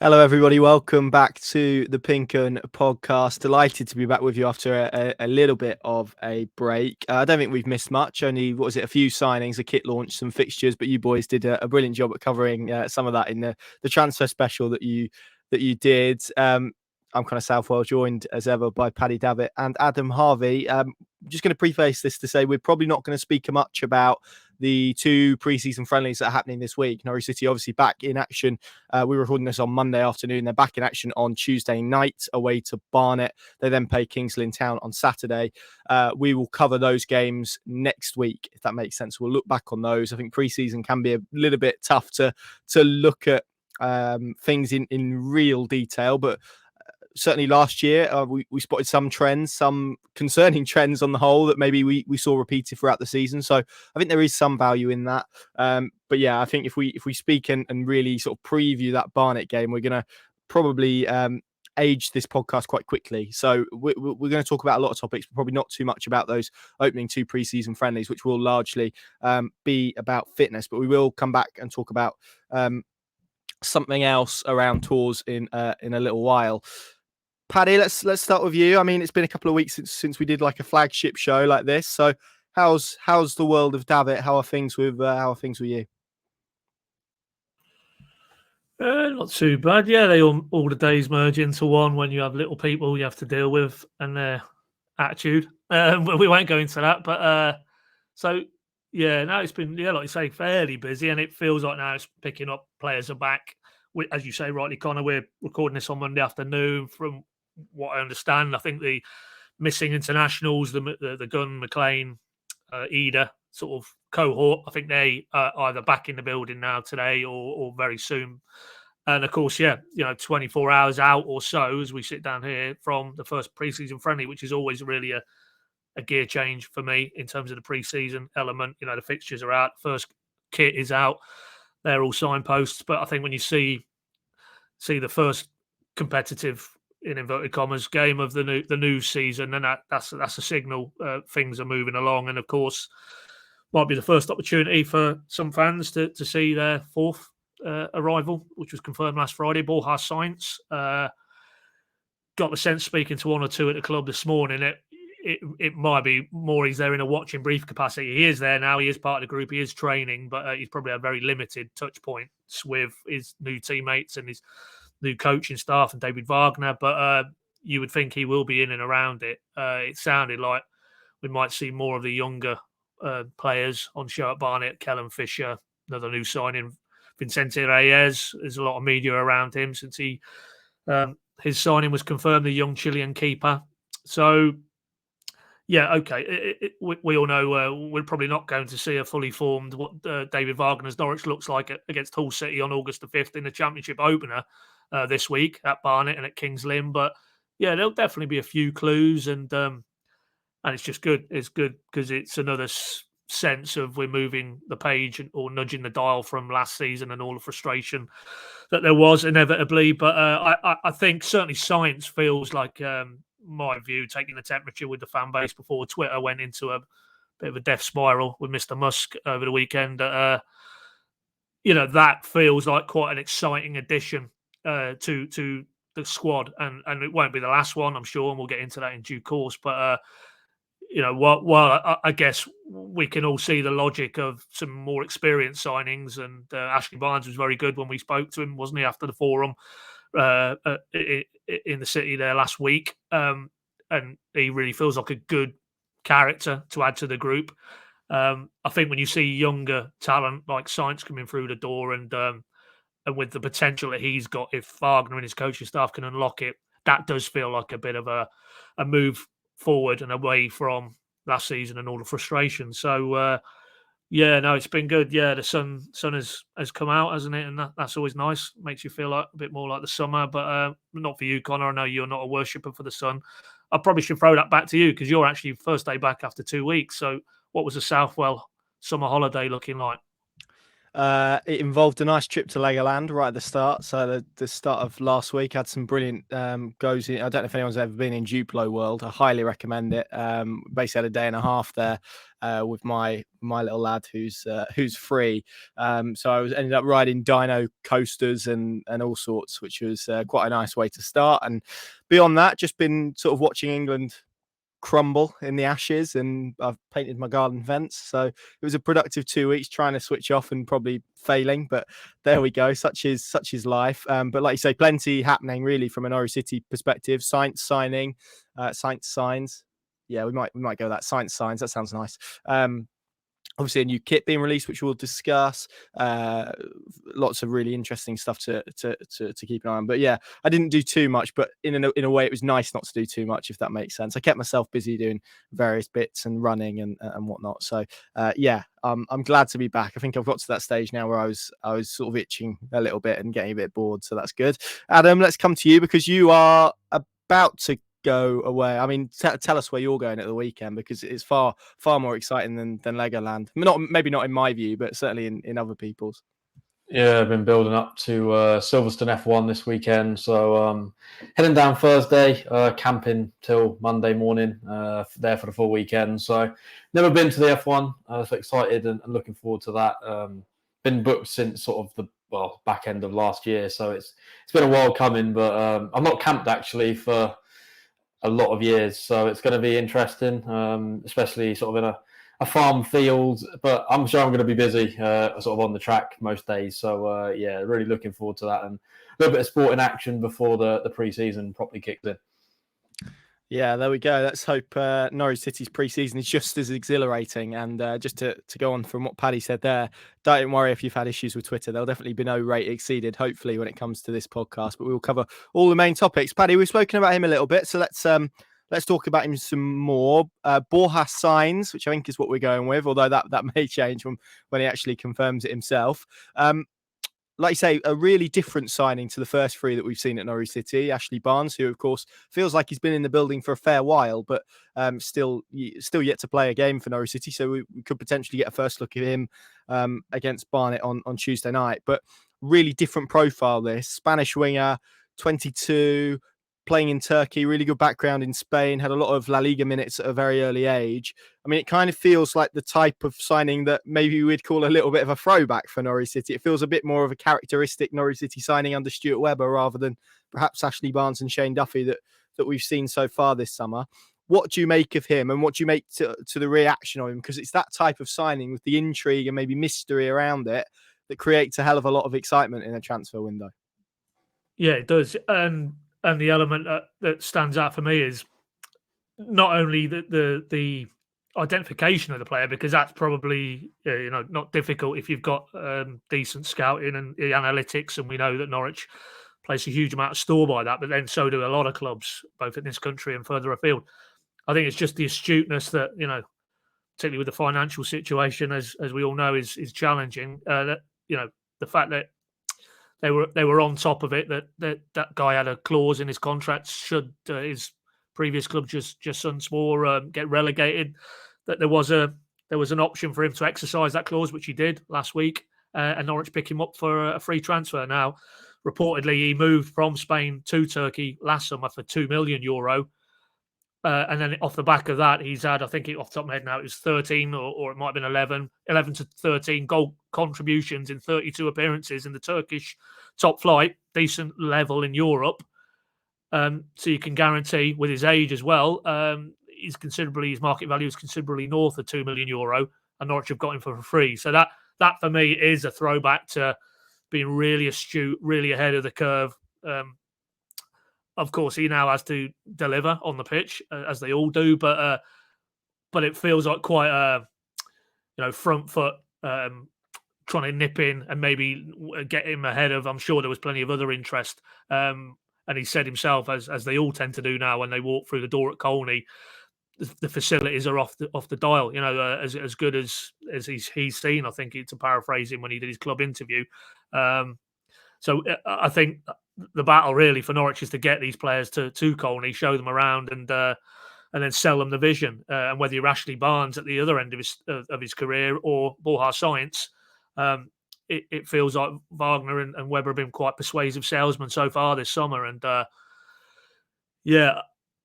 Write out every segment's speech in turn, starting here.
Hello, everybody. Welcome back to the PinkUn podcast. Delighted to be back with you after a little bit of a break. I don't think we've missed much. Only, a few signings, a kit launch, some fixtures. But you boys did a brilliant job at covering some of that in the transfer special that you did. I'm kind of Southwell, joined as ever by Paddy, Davitt, and Adam Harvey. Just going to preface this to say we're probably not going to speak much about the two pre-season friendlies that are happening this week. Norwich City obviously back in action. We're recording this on Monday afternoon. They're back in action on Tuesday night away to Barnet. They then play Kings Lynn Town on Saturday. We will cover those games next week, if that makes sense. We'll look back on those. I think pre-season can be a little bit tough to look at things in real detail, but certainly last year, we spotted some trends, some concerning trends on the whole that maybe we saw repeated throughout the season. So I think there is some value in that. But yeah, I think if we speak and really sort of preview that Barnet game, we're going to probably age this podcast quite quickly. So we're going to talk about a lot of topics, but probably not too much about those opening two pre-season friendlies, which will largely be about fitness. But we will come back and talk about something else around tours in a little while. Paddy, let's start with you. I mean, it's been a couple of weeks since we did like a flagship show like this. So, how's the world of Davitt? How are things with you? Not too bad. Yeah, they all the days merge into one when you have little people you have to deal with and their attitude. We won't go into that, but so yeah, now it's been like you say, fairly busy, and it feels like now it's picking up. Players are back. As you say rightly, Connor, we're recording this on Monday afternoon. From what I understand, I think the missing internationals, the Gunn, McLean, Eder sort of cohort, I think they are either back in the building now today or very soon. And of course, 24 hours out or so as we sit down here from the first preseason friendly, which is always really a gear change for me in terms of the preseason element. The fixtures are out, first kit is out, they're all signposts. But I think when you see the first competitive, in inverted commas, game of the new season, then that's a signal things are moving along. And of course, might be the first opportunity for some fans to see their fourth arrival, which was confirmed last Friday. Borja Sainz. Got the sense, speaking to one or two at the club this morning, it might be more he's there in a watching brief capacity. He is there now. He is part of the group. He is training, but he's probably had very limited touch points with his new teammates and his new coaching staff and David Wagner. But you would think he will be in and around it. It sounded like we might see more of the younger players on show at Barnet. Kellen Fisher, another new signing. Vicente Reyes. There's a lot of media around him since his signing was confirmed, the young Chilean keeper. So, yeah, okay. We all know we're probably not going to see a fully formed what David Wagner's Norwich looks like against Hull City on August the 5th in the Championship opener this week at Barnet and at Kings Lynn. But, yeah, there'll definitely be a few clues, and it's just good. It's good because it's another sense of we're moving the page or nudging the dial from last season and all the frustration that there was inevitably. But I think certainly science feels like, my view, taking the temperature with the fan base before Twitter went into a bit of a death spiral with Mr. Musk over the weekend. That feels like quite an exciting addition to the squad, and it won't be the last one, I'm sure, and we'll get into that in due course. But while I guess we can all see the logic of some more experienced signings, and Ashley Barnes was very good when we spoke to him, wasn't he, after the forum in the city there last week, and he really feels like a good character to add to the group. I think when you see younger talent like Sainz coming through the door, and with the potential that he's got, if Wagner and his coaching staff can unlock it, that does feel like a bit of a move forward and away from last season and all the frustration. So it's been good. Yeah, the sun has come out, hasn't it? And that's always nice. Makes you feel like a bit more like the summer. But not for you, Connor. I know you're not a worshipper for the sun. I probably should throw that back to you because you're actually first day back after 2 weeks. So what was the Southwell summer holiday looking like? It involved a nice trip to Legoland right at the start. So the start of last week had some brilliant goes in. I don't know if anyone's ever been in Duplo World. I highly recommend it. Basically had a day and a half there with my little lad who's free. So I ended up riding dino coasters and all sorts, which was quite a nice way to start. And beyond that, just been sort of watching England crumble in the ashes, and I've painted my garden fence. So it was a productive 2 weeks trying to switch off and probably failing, but there we go. Such is life. But like you say, plenty happening really from a Norwich City perspective. Sainz signing, Sainz signs. Yeah, we might go that Sainz signs. That sounds nice. Obviously, a new kit being released, which we'll discuss. Lots of really interesting stuff to keep an eye on. But yeah, I didn't do too much, but in a way, it was nice not to do too much, if that makes sense. I kept myself busy doing various bits and running and whatnot. So yeah, I'm glad to be back. I think I've got to that stage now where I was sort of itching a little bit and getting a bit bored. So that's good. Adam, let's come to you because you are about to go away. I mean, tell us where you're going at the weekend, because it's far more exciting than Legoland. Maybe not in my view, but certainly in other people's. Yeah, I've been building up to Silverstone F1 this weekend. So heading down Thursday, camping till Monday morning, there for the full weekend. So never been to the F1. So excited and looking forward to that. Been booked since sort of the back end of last year. So it's been a while coming, but I'm not camped actually for a lot of years. So it's going to be interesting, especially sort of in a farm field, but I'm sure I'm going to be busy sort of on the track most days. So yeah, really looking forward to that and a little bit of sport in action before the pre-season properly kicks in. Yeah, there we go. Let's hope Norwich City's pre-season is just as exhilarating. And just to go on from what Paddy said there, don't worry if you've had issues with Twitter. There'll definitely be no rate exceeded, hopefully, when it comes to this podcast. But we will cover all the main topics. Paddy, we've spoken about him a little bit, so let's talk about him some more. Borja Sainz, which I think is what we're going with, although that may change when he actually confirms it himself. Like you say, a really different signing to the first three that we've seen at Norwich City. Ashley Barnes, who of course feels like he's been in the building for a fair while, but still yet to play a game for Norwich City. So we could potentially get a first look at him against Barnet on Tuesday night. But really different profile, this Spanish winger, 22, playing in Turkey, really good background in Spain, had a lot of La Liga minutes at a very early age. I mean, it kind of feels like the type of signing that maybe we'd call a little bit of a throwback for Norwich City. It feels a bit more of a characteristic Norwich City signing under Stuart Webber rather than perhaps Ashley Barnes and Shane Duffy that we've seen so far this summer. What do you make of him, and what do you make to the reaction of him? Because it's that type of signing with the intrigue and maybe mystery around it that creates a hell of a lot of excitement in a transfer window. Yeah, it does. And the element that stands out for me is not only the identification of the player, because that's probably not difficult if you've got decent scouting and the analytics, and we know that Norwich place a huge amount of store by that, but then so do a lot of clubs, both in this country and further afield. I think it's just the astuteness that, particularly with the financial situation, as we all know, is challenging. The fact that they were on top of it, that guy had a clause in his contract should his previous club just unswore get relegated, that there was an option for him to exercise that clause, which he did last week, and Norwich pick him up for a free transfer. Now, reportedly, he moved from Spain to Turkey last summer for €2 million. And then off the back of that, he's had, I think off the top of my head now, it was 13 or it might have been 11 to 13 goal contributions in 32 appearances in the Turkish top flight, decent level in Europe. So you can guarantee with his age as well, his market value is considerably north of €2 million, and Norwich have got him for free. So that for me is a throwback to being really astute, really ahead of the curve. Of course, he now has to deliver on the pitch, as they all do, but it feels like quite a front foot, trying to nip in and maybe get him ahead of. I'm sure there was plenty of other interest, and he said himself, as they all tend to do now when they walk through the door at Colney, the facilities are off the dial. As good as he's seen. I think, to paraphrase him when he did his club interview. So I think the battle really for Norwich is to get these players to Colney, show them around, and then sell them the vision. And whether you're Ashley Barnes at the other end of his career or Borja Sainz, it feels like Wagner and Webber have been quite persuasive salesmen so far this summer. And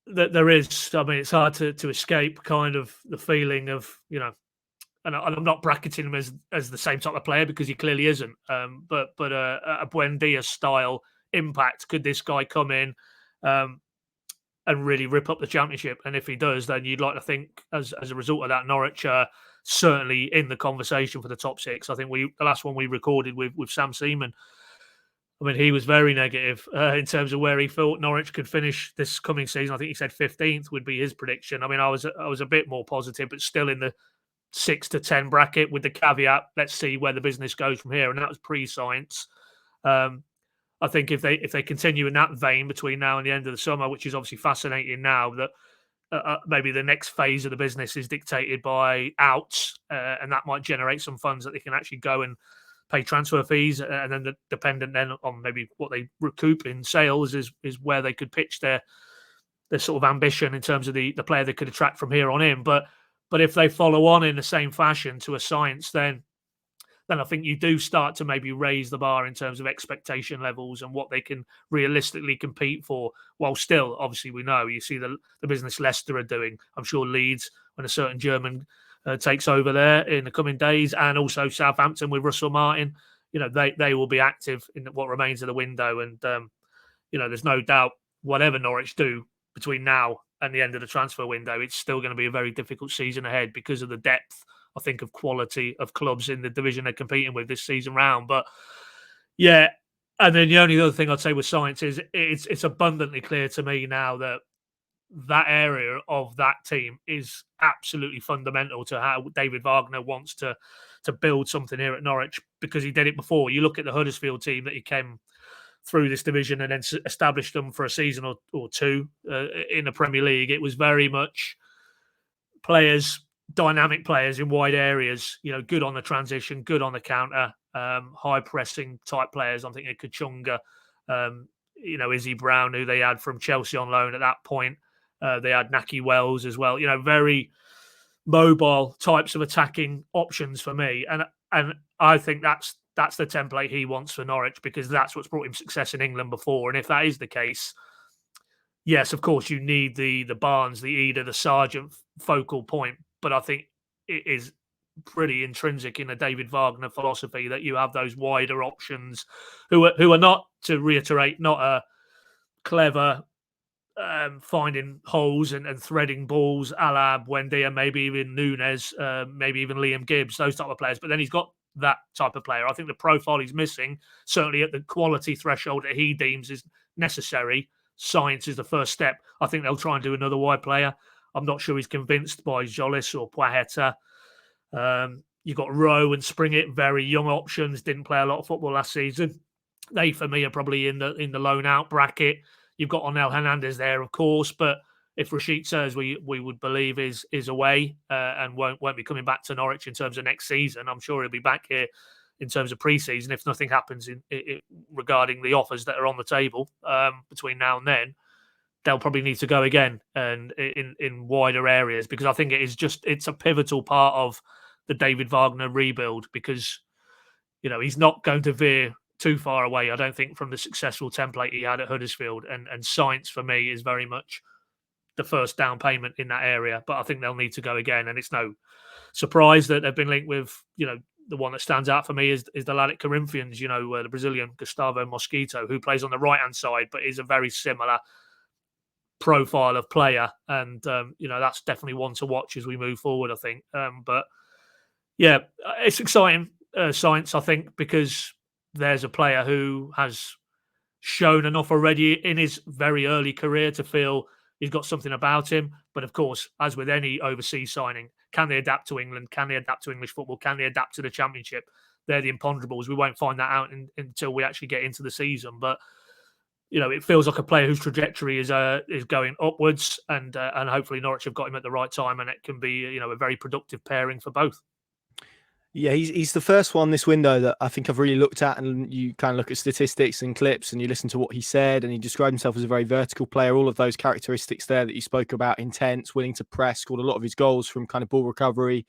there is. I mean, it's hard to escape kind of the feeling of, and I'm not bracketing him as the same type of player because he clearly isn't. But a Buendia style impact. Could this guy come in and really rip up the championship? And if he does, then you'd like to think, as a result of that, Norwich are certainly in the conversation for the top six. I think the last one we recorded with Sam Seaman, I mean, he was very negative in terms of where he thought Norwich could finish this coming season. I think he said 15th would be his prediction. I mean, I was a bit more positive, but still in the 6 to 10 bracket with the caveat, let's see where the business goes from here. And that was pre-Sainz. I think if they continue in that vein between now and the end of the summer, which is obviously fascinating now, that maybe the next phase of the business is dictated by outs, and that might generate some funds that they can actually go and pay transfer fees, and then dependent then on maybe what they recoup in sales is where they could pitch their sort of ambition in terms of the player they could attract from here on in. But if they follow on in the same fashion to a Sainz, then I think you do start to maybe raise the bar in terms of expectation levels and what they can realistically compete for, while still, obviously, we know, you see the business Leicester are doing. I'm sure Leeds, when a certain German takes over there in the coming days, and also Southampton with Russell Martin, they will be active in what remains of the window. And, there's no doubt whatever Norwich do between now and the end of the transfer window, it's still going to be a very difficult season ahead because of the depth, I think, of quality of clubs in the division they're competing with this season round. But yeah, and then the only other thing I'd say with Sainz is it's abundantly clear to me now that area of that team is absolutely fundamental to how David Wagner wants to build something here at Norwich, because he did it before. You look at the Huddersfield team that he came through this division and then established them for a season or two in the Premier League. It was very much dynamic players in wide areas, good on the transition, good on the counter, high pressing type players. I'm thinking of Kachunga, Izzy Brown, who they had from Chelsea on loan at that point. They had Naki Wells as well, very mobile types of attacking options for me. And I think that's the template he wants for Norwich, because that's what's brought him success in England before. And if that is the case, yes, of course, you need the Barnes, the Eder, the Sargent focal point. But I think it is pretty intrinsic in the David Wagner philosophy that you have those wider options who are not, to reiterate, not a clever finding holes and threading balls a la Buendia, maybe even Nunes, maybe even Liam Gibbs, those type of players. But then he's got that type of player. I think the profile he's missing, certainly at the quality threshold that he deems is necessary, Sainz is the first step. I think they'll try and do another wide player. I'm not sure he's convinced by Jolis or Poiheta. You've got Rowe and Springett, very young options, didn't play a lot of football last season. They, for me, are probably in the loan out bracket. You've got Onel Hernandez there, of course, but if Rashica, as we would believe, is away and won't be coming back to Norwich in terms of next season, I'm sure he'll be back here in terms of pre-season if nothing happens regarding the offers that are on the table between now and then. They'll probably need to go again and in wider areas, because I think it's a pivotal part of the David Wagner rebuild, because he's not going to veer too far away, I don't think, from the successful template he had at Huddersfield, and Sainz for me is very much the first down payment in that area. But I think they'll need to go again, and it's no surprise that they've been linked with the one that stands out for me is the lad at Corinthians, the Brazilian Gustavo Mosquito, who plays on the right hand side but is a very similar profile of player, and that's definitely one to watch as we move forward, I think. But yeah, it's exciting, Sainz, I think, because there's a player who has shown enough already in his very early career to feel he's got something about him. But of course, as with any overseas signing, can they adapt to England? Can they adapt to English football? Can they adapt to the Championship? They're the imponderables. We won't find that out until we actually get into the season. But it feels like a player whose trajectory is going upwards, and hopefully Norwich have got him at the right time, and it can be a very productive pairing for both. Yeah, he's the first one this window that I think I've really looked at, and you kind of look at statistics and clips and you listen to what he said, and he described himself as a very vertical player. All of those characteristics there that you spoke about: intense, willing to press, scored a lot of his goals from kind of ball recovery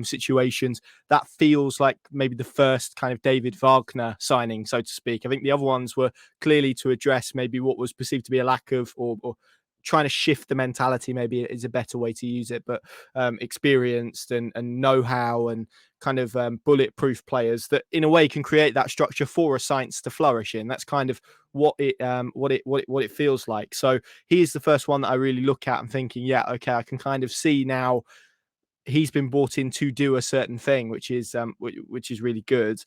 situations. That feels like maybe the first kind of David Wagner signing, so to speak. I think the other ones were clearly to address maybe what was perceived to be a lack of, or trying to shift the mentality, maybe is a better way to use it, but experienced and know-how and kind of bulletproof players that in a way can create that structure for a Sainz to flourish in. That's kind of what it feels like. So he is the first one that I really look at and thinking, yeah, okay, I can kind of see now he's been brought in to do a certain thing, which is really good.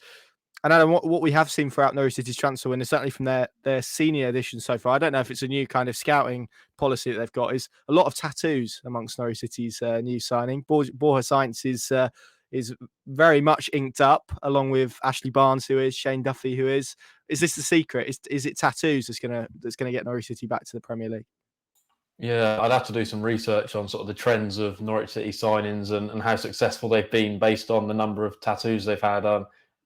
And I don't know what we have seen throughout Norwich City's transfer window, certainly from their senior edition so far. I don't know if it's a new kind of scouting policy that they've got. Is a lot of tattoos amongst Norwich City's new signing. Borja Sainz is very much inked up, along with Ashley Barnes, who is Shane Duffy, who is. Is this the secret? Is it tattoos that's gonna get Norwich City back to the Premier League? Yeah, I'd have to do some research on sort of the trends of Norwich City signings and how successful they've been based on the number of tattoos they've had.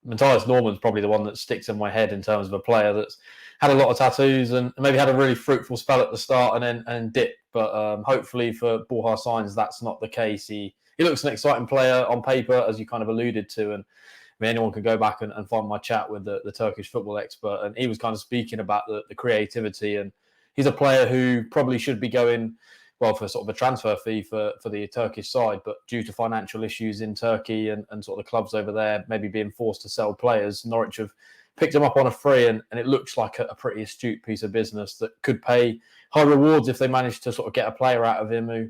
Matthias Norman's probably the one that sticks in my head in terms of a player that's had a lot of tattoos and maybe had a really fruitful spell at the start and then dipped. But hopefully for Borja Sainz, that's not the case. He looks an exciting player on paper, as you kind of alluded to. And I mean, anyone can go back and find my chat with the Turkish football expert. And he was kind of speaking about the creativity. And he's a player who probably should be going, well, for sort of a transfer fee for the Turkish side, but due to financial issues in Turkey and sort of the clubs over there maybe being forced to sell players, Norwich have picked him up on a free, and it looks like a pretty astute piece of business that could pay high rewards if they manage to sort of get a player out of him who,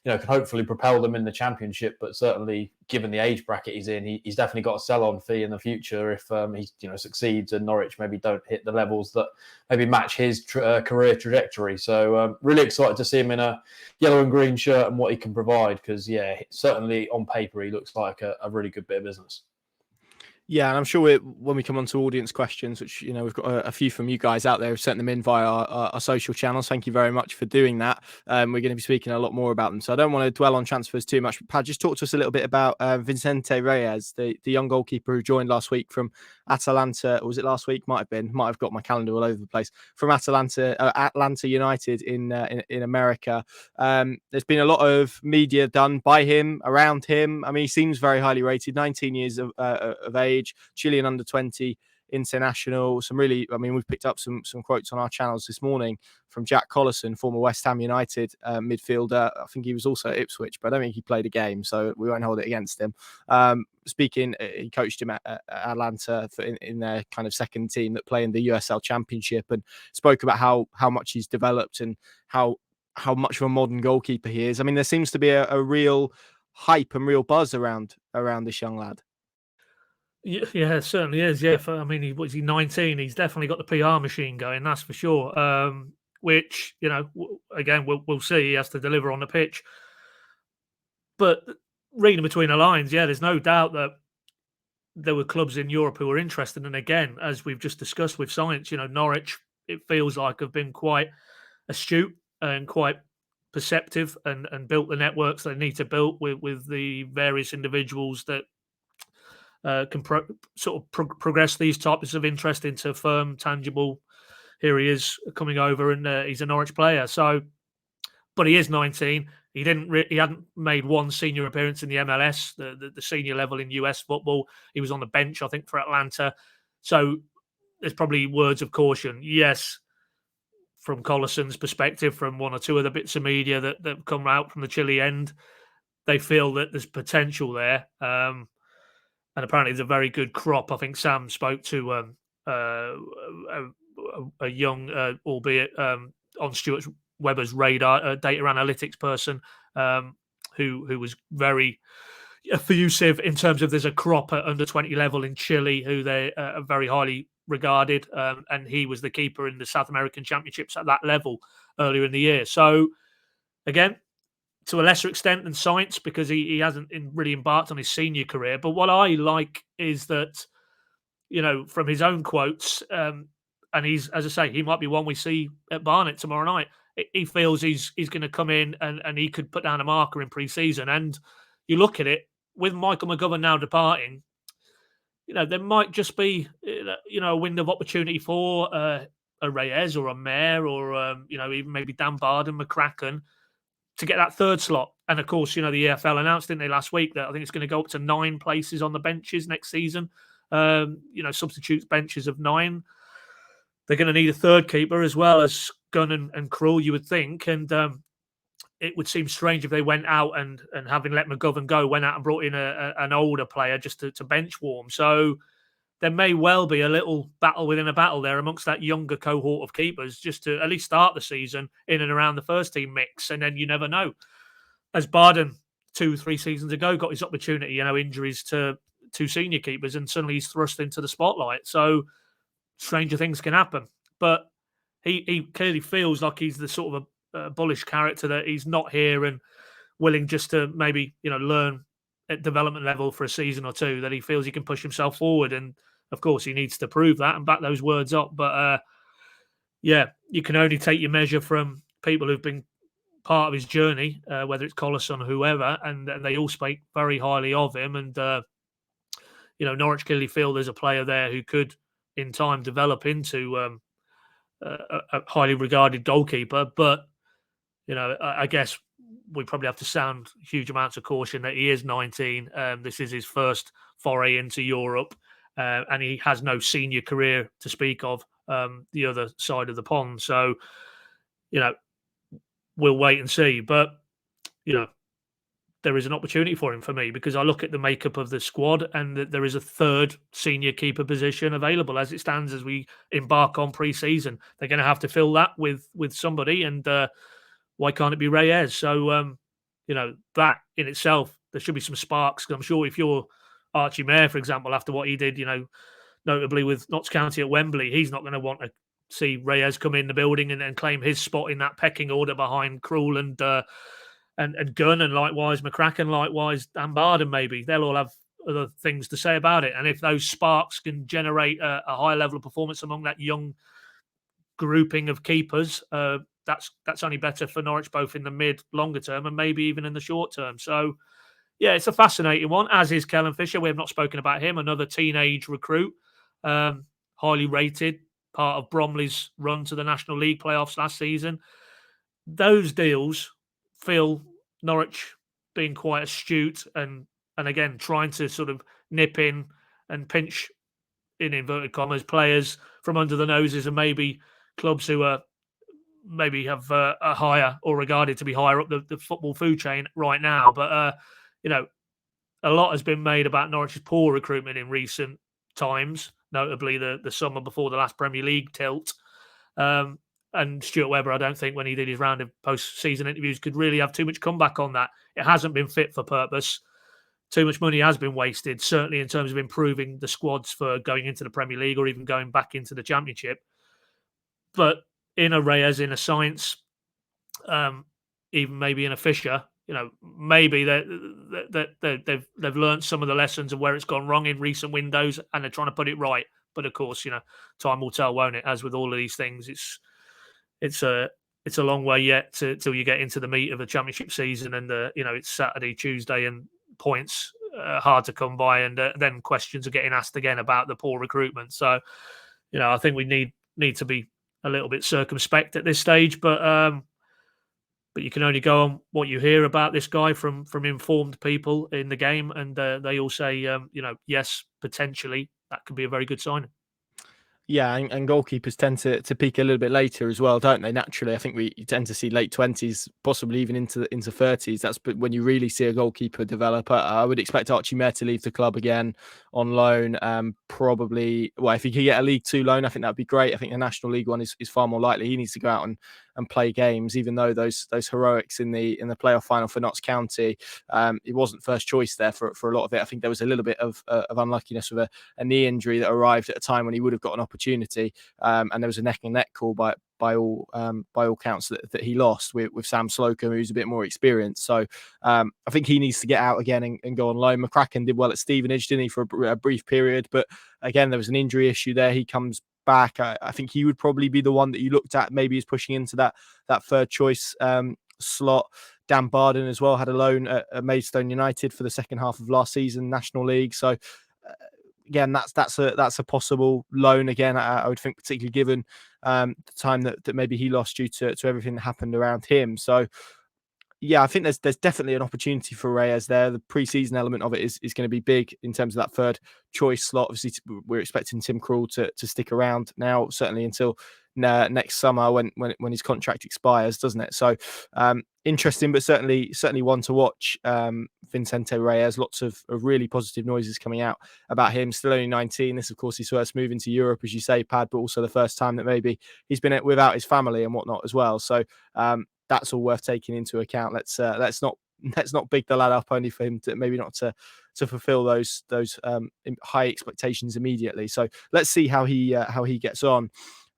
can hopefully propel them in the Championship. But certainly, given the age bracket he's in, he's definitely got a sell-on fee in the future if he succeeds and Norwich maybe don't hit the levels that maybe match his career trajectory. So really excited to see him in a yellow and green shirt and what he can provide, because certainly on paper he looks like a really good bit of business. Yeah, and I'm sure when we come on to audience questions, which we've got a few from you guys out there who've sent them in via our social channels. Thank you very much for doing that. We're going to be speaking a lot more about them, so I don't want to dwell on transfers too much. But Pad, just talk to us a little bit about Vicente Reyes, the young goalkeeper who joined last week from Atalanta. Or was it last week? Might have got my calendar all over the place. From Atlanta United in America. There's been a lot of media done by him, around him. I mean, he seems very highly rated. 19 years of age. Chilean under 20 international. We've picked up some quotes on our channels this morning from Jack Collison, former West Ham United midfielder. I think he was also at Ipswich, but I don't think he played a game, so we won't hold it against him. He coached him at Atlanta in their kind of second team that play in the USL Championship, and spoke about how much he's developed and how much of a modern goalkeeper he is. I mean, there seems to be a real hype and real buzz around this young lad. Yeah, it certainly is. Yeah, was he 19? He's definitely got the PR machine going, that's for sure. Which, again, we'll see. He has to deliver on the pitch. But reading between the lines, there's no doubt that there were clubs in Europe who were interested. And again, as we've just discussed with Sainz, Norwich, it feels like have been quite astute and quite perceptive and built the networks they need to build with the various individuals that can progress these types of interest into firm, tangible. Here he is coming over, and he's a Norwich player. So, but he is 19. He hadn't made one senior appearance in the MLS, the senior level in US football. He was on the bench, I think, for Atlanta. So there's probably words of caution. Yes, from Collison's perspective, from one or two of the bits of media that come out from the Chile end, they feel that there's potential there. And apparently, there's a very good crop. I think Sam spoke to a young, albeit on Stuart Webber's radar, data analytics person who was very effusive in terms of there's a crop at under 20 level in Chile who they are very highly regarded, and he was the keeper in the South American Championships at that level earlier in the year. So again, to a lesser extent than Sainz, because he hasn't really embarked on his senior career. But what I like is that, from his own quotes, and he's, as I say, he might be one we see at Barnet tomorrow night. He feels he's going to come in and he could put down a marker in pre-season. And you look at it, with Michael McGovern now departing, there might just be, a window of opportunity for a Reyes or a Mayer or, even maybe Dan Barden, McCracken to get that third slot. And of course, the EFL announced, didn't they, last week that I think it's going to go up to 9 places on the benches next season. Substitutes benches of 9. They're going to need a third keeper as well as Gunn and Krul, you would think. And it would seem strange if they went out and having let McGovern go, went out and brought in an older player just to bench warm. So there may well be a little battle within a battle there amongst that younger cohort of keepers just to at least start the season in and around the first team mix. And then you never know. As Barden 2-3 seasons ago got his opportunity, injuries to 2 senior keepers, and suddenly he's thrust into the spotlight. So stranger things can happen. But he clearly feels like he's the sort of a bullish character, that he's not here and willing just to maybe, learn at development level for a season or two, that he feels he can push himself forward. And of course, he needs to prove that and back those words up. But you can only take your measure from people who've been part of his journey, whether it's Collison or whoever, and they all speak very highly of him. And, Norwich clearly feel there's a player there who could, in time, develop into a highly regarded goalkeeper. But, I guess we probably have to sound huge amounts of caution that he is 19. This is his first foray into Europe, and he has no senior career to speak of the other side of the pond. So, we'll wait and see. But, there is an opportunity for him for me, because I look at the makeup of the squad and there is a third senior keeper position available as it stands as we embark on pre-season. They're going to have to fill that with somebody, and why can't it be Reyes? So, that in itself, there should be some sparks. I'm sure if you're Archie Mayer, for example, after what he did, notably with Notts County at Wembley, he's not going to want to see Reyes come in the building and claim his spot in that pecking order behind Krul and Gunn, and likewise McCracken, likewise Dan Barden. Maybe they'll all have other things to say about it. And if those sparks can generate a high level of performance among that young grouping of keepers, that's only better for Norwich, both in the mid, longer term, and maybe even in the short term. So, yeah, it's a fascinating one, as is Kellen Fisher. We have not spoken about him, another teenage recruit, highly rated, part of Bromley's run to the National League playoffs last season. Those deals feel Norwich being quite astute and again, trying to sort of nip in and pinch, in inverted commas, players from under the noses of maybe clubs who are maybe have a higher or regarded to be higher up the football food chain right now. But, a lot has been made about Norwich's poor recruitment in recent times, notably the summer before the last Premier League tilt. And Stuart Webber, I don't think, when he did his round of post-season interviews, could really have too much comeback on that. It hasn't been fit for purpose. Too much money has been wasted, certainly in terms of improving the squads for going into the Premier League or even going back into the Championship. But in a Reyes, in a Sainz, even maybe in a Fisher, maybe they've learned some of the lessons of where it's gone wrong in recent windows, and they're trying to put it right. But of course, time will tell, won't it? As with all of these things, it's a long way yet till you get into the meat of the Championship season, and it's Saturday, Tuesday, and points hard to come by, and then questions are getting asked again about the poor recruitment. So, I think we need to be a little bit circumspect at this stage, but you can only go on what you hear about this guy from informed people in the game, and they all say, yes, potentially that could be a very good signing. Yeah, and goalkeepers tend to peak a little bit later as well, don't they? Naturally, I think we tend to see late 20s, possibly even into 30s. That's when you really see a goalkeeper develop. I would expect Archie Mayer to leave the club again on loan. Probably, well, if he could get a League Two loan, I think that'd be great. I think the National League one is far more likely. He needs to go out and play games, even though those heroics in the playoff final for Notts County, it wasn't first choice there for a lot of it. I think there was a little bit of unluckiness with a knee injury that arrived at a time when he would have got an opportunity, and there was a neck and neck call by all counts that he lost with Sam Slocum, who's a bit more experienced. So I think he needs to get out again and go on loan. McCracken did well at Stevenage, didn't he, for a brief period, but again there was an injury issue there. He comes back. I think he would probably be the one that you looked at maybe is pushing into that third choice slot. Dan Barden as well had a loan at Maidstone United for the second half of last season, National League. So again, that's a possible loan again. I would think, particularly given the time that maybe he lost due to everything that happened around him. So yeah, I think there's definitely an opportunity for Reyes there. The preseason element of it is going to be big in terms of that third choice slot. Obviously, we're expecting Tim Krul to stick around now, certainly until next summer when his contract expires, doesn't it? So interesting, but certainly one to watch. Vicente Reyes, lots of really positive noises coming out about him. Still only 19. This, of course, his first move into Europe, as you say, Pad, but also the first time that maybe he's been without his family and whatnot as well. So that's all worth taking into account. Let's not big the lad up only for him to maybe not to fulfill those high expectations immediately. So let's see how he gets on.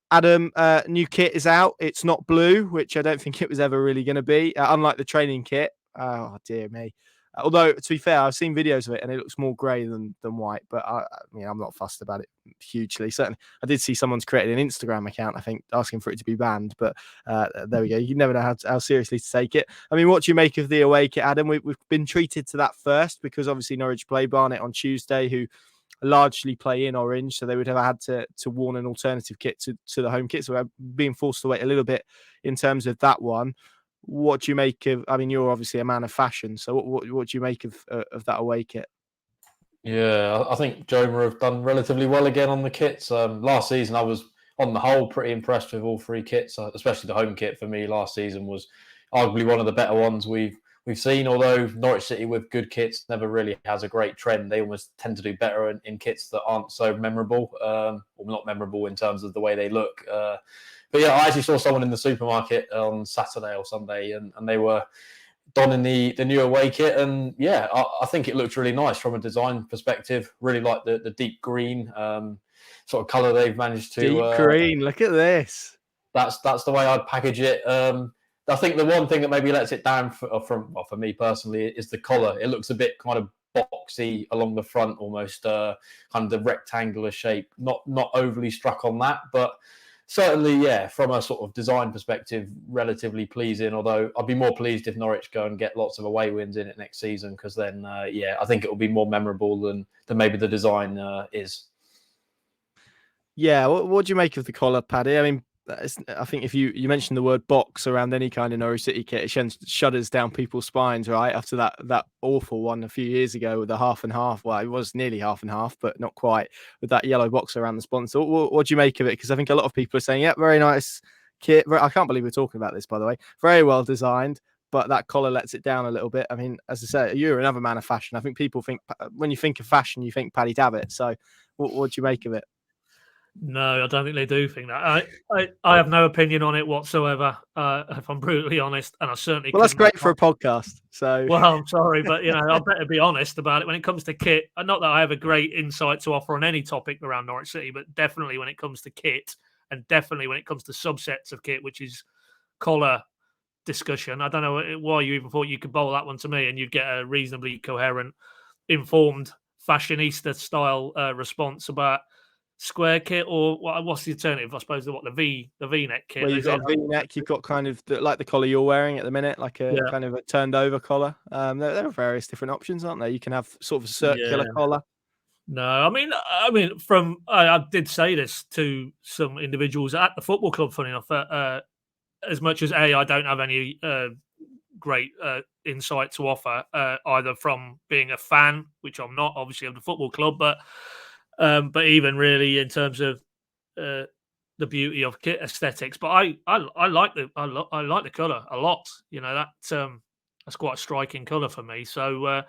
Adam, new kit is out. It's not blue, which I don't think it was ever really going to be, unlike the training kit. Oh, dear me. Although, to be fair, I've seen videos of it and it looks more grey than white, but I'm not fussed about it hugely. Certainly, I did see someone's created an Instagram account, I think, asking for it to be banned, but there we go. You never know how seriously to take it. I mean, what do you make of the away kit, Adam? We've been treated to that first because obviously Norwich play Barnet on Tuesday, who largely play in orange, so they would have had to warn an alternative kit to the home kit. So we're being forced to wait a little bit in terms of that one. What do you make of? I mean, you're obviously a man of fashion, so what do you make of that away kit? Yeah, I think Joma have done relatively well again on the kits. Last season, I was on the whole pretty impressed with all three kits, especially the home kit for me last season was arguably one of the better ones we've seen. Although Norwich City with good kits never really has a great trend. They almost tend to do better in kits that aren't so memorable, or not memorable in terms of the way they look. But yeah, I actually saw someone in the supermarket on Saturday or Sunday, and they were donning the new away kit, and yeah, I think it looked really nice from a design perspective. Really like the deep green sort of colour they've managed to. Deep green. Look at this. That's the way I'd package it. I think the one thing that maybe lets it down for me personally is the collar. It looks a bit kind of boxy along the front, almost kind of the rectangular shape. Not overly struck on that, but certainly, yeah, from a sort of design perspective, relatively pleasing. Although I'd be more pleased if Norwich go and get lots of away wins in it next season, because then, yeah, I think it will be more memorable than maybe the design is. Yeah, what do you make of the collar, Paddy? I mean, I think if you mentioned the word box around any kind of Norwich City kit, it shudders down people's spines, right? After that awful one a few years ago with the half and half. Well, it was nearly half and half, but not quite, with that yellow box around the sponsor. What do you make of it? Because I think a lot of people are saying, yeah, very nice kit. I can't believe we're talking about this, by the way. Very well designed, but that collar lets it down a little bit. I mean, as I say, you're another man of fashion. I think people think, when you think of fashion, you think Paddy Davitt. So what do you make of it? No, I don't think they do think that. I have no opinion on it whatsoever, if I'm brutally honest, and I certainly. Well, that's great for a podcast. So, well, I'm sorry, but I better be honest about it. When it comes to kit, not that I have a great insight to offer on any topic around Norwich City, but definitely when it comes to kit, and definitely when it comes to subsets of kit, which is collar discussion. I don't know why you even thought you could bowl that one to me, and you'd get a reasonably coherent, informed, fashionista style response about square kit, or what's the alternative? I suppose the V-neck kit. Well, you've got a V-neck. You've got kind of like the collar you're wearing at the minute, like a kind of a turned over collar. There are various different options, aren't there? You can have sort of a circular collar. No, I mean, I did say this to some individuals at the football club. Funny enough, as much as I don't have any great insight to offer, either from being a fan, which I'm not, obviously, of the football club, but even really in terms of the beauty of kit aesthetics. But I like the colour a lot. That's quite a striking colour for me. So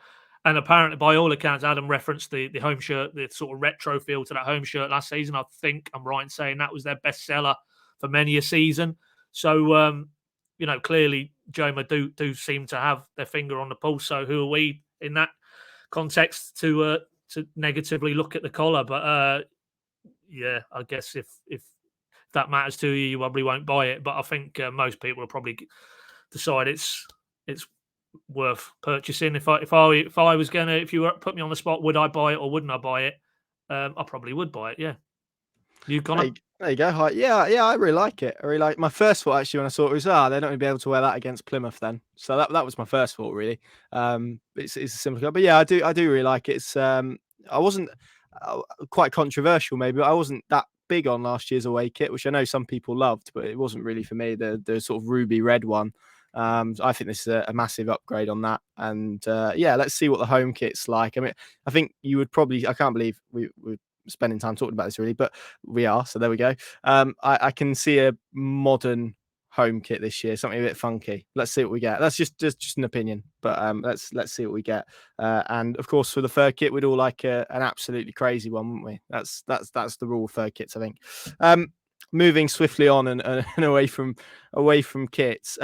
and apparently, by all accounts, Adam referenced the home shirt, the sort of retro feel to that home shirt last season. I think I'm right in saying that was their best seller for many a season. So clearly Joma do seem to have their finger on the pulse. So who are we in that context to negatively look at the collar? But yeah, I guess if that matters to you, you probably won't buy it. But I think most people will probably decide it's worth purchasing. If you put me on the spot, would I buy it or wouldn't I buy it? I probably would buy it. Yeah. You Connor? There you go. Yeah, I really like it. I really like my first thought actually when I saw it was they're not going to be able to wear that against Plymouth then. So that was my first thought really. It's a simple, but yeah, I do really like it. It's I wasn't quite controversial maybe, but I wasn't that big on last year's away kit, which I know some people loved, but it wasn't really for me, the sort of ruby red one. I think this is a massive upgrade on that. And let's see what the home kit's like. I mean, I think you would probably, I can't believe we're spending time talking about this really, but we are. So there we go. I can see a modern home kit this year, something a bit funky. Let's see what we get. That's just an opinion, but let's see what we get. And of course, for the third kit, we'd all like an absolutely crazy one, wouldn't we? That's the rule of third kits, I think. Moving swiftly on and away from kits.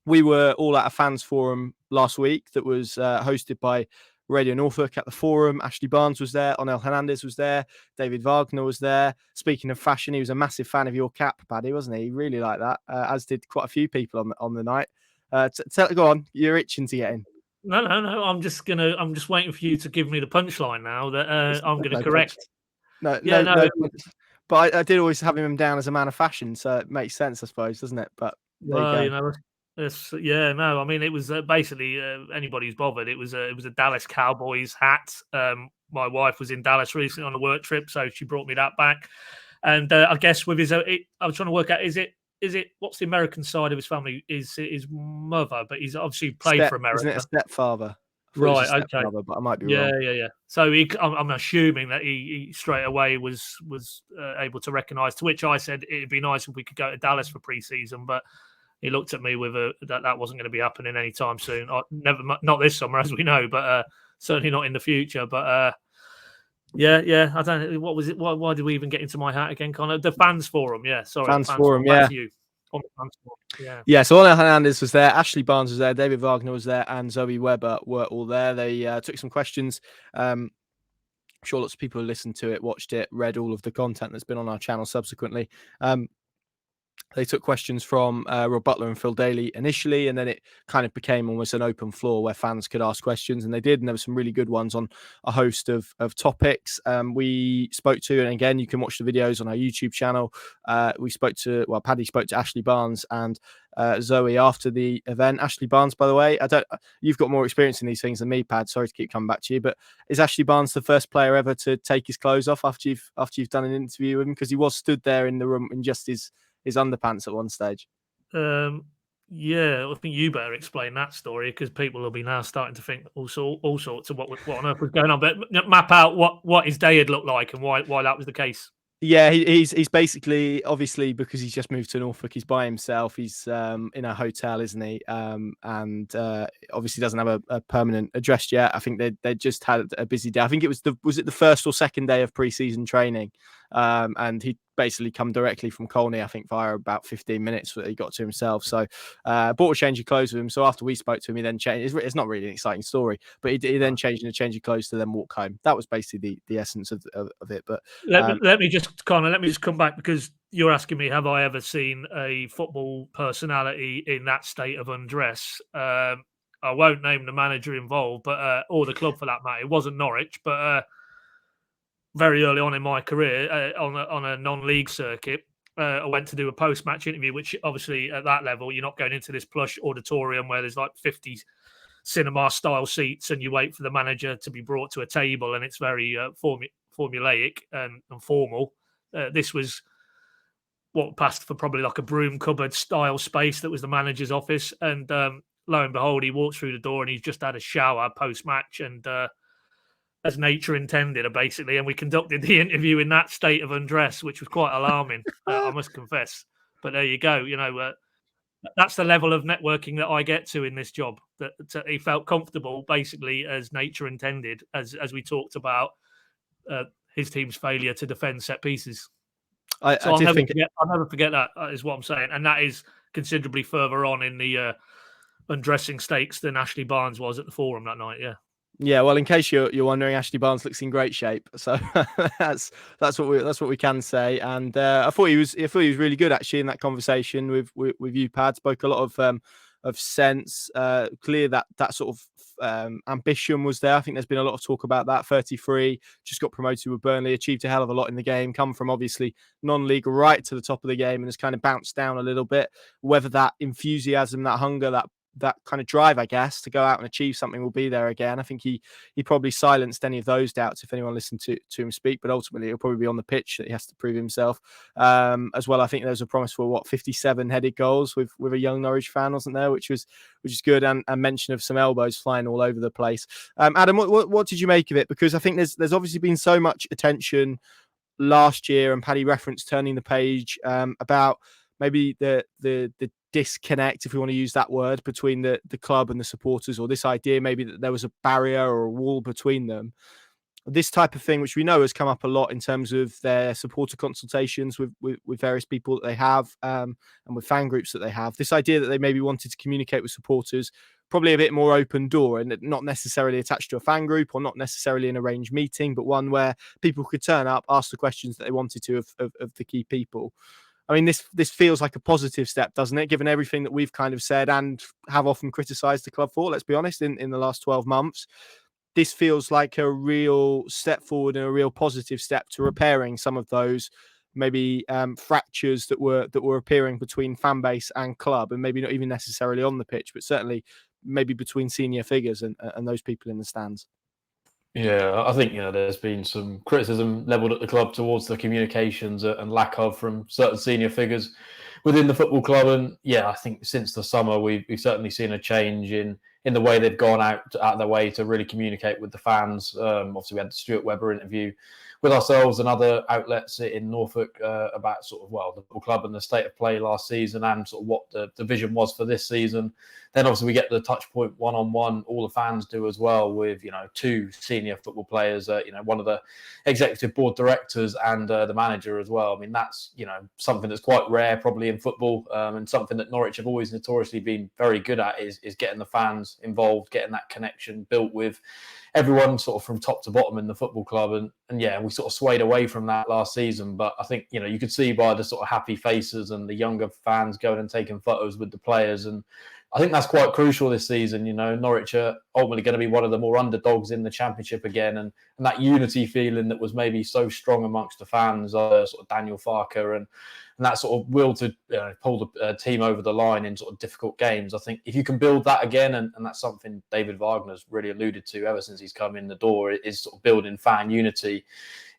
We were all at a fans forum last week that was hosted by Radio Norfolk at the forum. Ashley Barnes was there. Onel Hernandez was there. David Wagner was there. Speaking of fashion, he was a massive fan of your cap, Paddy, wasn't he? He really liked that, as did quite a few people on the night. Go on, you're itching to get in. No. I'm just waiting for you to give me the punchline now that I'm going to correct. No. But I did always have him down as a man of fashion, so it makes sense, I suppose, doesn't it? But I mean, it was basically anybody who's bothered. It was a Dallas Cowboys hat. My wife was in Dallas recently on a work trip, so she brought me that back. And I guess with his, I was trying to work out, is it what's the American side of his family? Is his mother? But he's obviously played for America. Isn't it a stepfather? Right, okay. But I might be wrong. Yeah. So I'm assuming that he straight away was able to recognise. To which I said it'd be nice if we could go to Dallas for pre-season, but he looked at me with that wasn't going to be happening anytime soon. Not this summer, as we know, but certainly not in the future. But I don't know. What was it? Why did we even get into my hat again, Connor? The fans forum, yeah. Sorry, fans forum, yeah. Back to you. Yeah, so Onel Hernandez was there, Ashley Barnes was there, David Wagner was there, and Zoe Webber were all there. They took some questions. I'm sure lots of people who listened to it, watched it, read all of the content that's been on our channel subsequently. They took questions from Rob Butler and Phil Daly initially, and then it kind of became almost an open floor where fans could ask questions, and they did, and there were some really good ones on a host of topics. We spoke to, and again, you can watch the videos on our YouTube channel. Paddy spoke to Ashley Barnes and Zoe after the event. Ashley Barnes, by the way, you've got more experience in these things than me, Pad. Sorry to keep coming back to you, but is Ashley Barnes the first player ever to take his clothes off after you've done an interview with him? Because he was stood there in the room in just his underpants at one stage. I think you better explain that story, because people will be now starting to think all sorts of what on earth was going on. But map out what his day had looked like and why that was the case. Yeah, he's basically, obviously, because he's just moved to Norfolk, he's by himself. He's in a hotel, isn't he? And obviously doesn't have a permanent address yet. I think they just had a busy day. I think it was the first or second day of pre-season training, and he basically come directly from Colney, I think, via about 15 minutes that he got to himself. So bought a change of clothes with him. So after we spoke to him, he then changed. It's not really an exciting story, but he then changed in a change of clothes to then walk home. That was basically the essence of it. But let me just come back, because you're asking me, have I ever seen a football personality in that state of undress? I won't name the manager involved, but or the club for that matter. It wasn't Norwich, but very early on in my career, on a non-league circuit, I went to do a post-match interview, which obviously at that level, you're not going into this plush auditorium where there's like 50 cinema-style seats and you wait for the manager to be brought to a table, and it's very formulaic and formal. This was what passed for probably like a broom cupboard style space that was the manager's office. And lo and behold, he walks through the door and he's just had a shower post-match, and as nature intended, basically. And we conducted the interview in that state of undress, which was quite alarming, I must confess. But there you go. That's the level of networking that I get to in this job. That he felt comfortable, basically, as nature intended, as we talked about his team's failure to defend set pieces. I'll never forget that, is what I'm saying. And that is considerably further on in the undressing stakes than Ashley Barnes was at the forum that night. Yeah. Yeah, well, in case you're wondering, Ashley Barnes looks in great shape, so that's what we can say. And I thought he was really good actually in that conversation with you, Pad. Spoke a lot of sense, clear that sort of ambition was there. I think there's been a lot of talk about that. 33, just got promoted with Burnley, achieved a hell of a lot in the game, come from obviously non-league right to the top of the game, and has kind of bounced down a little bit. Whether that enthusiasm, that hunger, that that kind of drive, I guess, to go out and achieve something will be there again. I think he probably silenced any of those doubts if anyone listened to him speak, but ultimately it'll probably be on the pitch that he has to prove himself as well. I think there's a promise for 57 headed goals with a young Norwich fan, wasn't there, which is good, and mention of some elbows flying all over the place. Adam, what did you make of it? Because I think there's obviously been so much attention last year, and Paddy referenced turning the page about maybe the disconnect, if we want to use that word, between the club and the supporters, or this idea maybe that there was a barrier or a wall between them. This type of thing, which we know has come up a lot in terms of their supporter consultations with various people that they have and with fan groups that they have. This idea that they maybe wanted to communicate with supporters, probably a bit more open door, and not necessarily attached to a fan group or not necessarily an arranged meeting, but one where people could turn up, ask the questions that they wanted to of the key people. I mean, this feels like a positive step, doesn't it? Given everything that we've kind of said and have often criticised the club for, let's be honest, in the last 12 months. This feels like a real step forward and a real positive step to repairing some of those maybe fractures that were appearing between fan base and club, and maybe not even necessarily on the pitch, but certainly maybe between senior figures and those people in the stands. Yeah, I think there's been some criticism levelled at the club towards the communications and lack of from certain senior figures within the football club. And yeah, I think since the summer we've certainly seen a change in the way they've gone out of their way to really communicate with the fans. Obviously, we had the Stuart Webber interview with ourselves and other outlets in Norfolk about the football club and the state of play last season and sort of what the vision was for this season. Then obviously we get the touch point one-on-one, all the fans do as well, with two senior football players, one of the executive board directors and the manager as well. I mean, that's something that's quite rare probably in football, and something that Norwich have always notoriously been very good at is getting the fans involved, getting that connection built with everyone sort of from top to bottom in the football club. And yeah, we sort of swayed away from that last season. But I think, you could see by the sort of happy faces and the younger fans going and taking photos with the players. And I think that's quite crucial this season. Norwich are ultimately going to be one of the more underdogs in the Championship again. And that unity feeling that was maybe so strong amongst the fans, sort of Daniel Farker and that sort of will to pull the team over the line in sort of difficult games. I think if you can build that again, and that's something David Wagner's really alluded to ever since he's come in the door, is sort of building fan unity.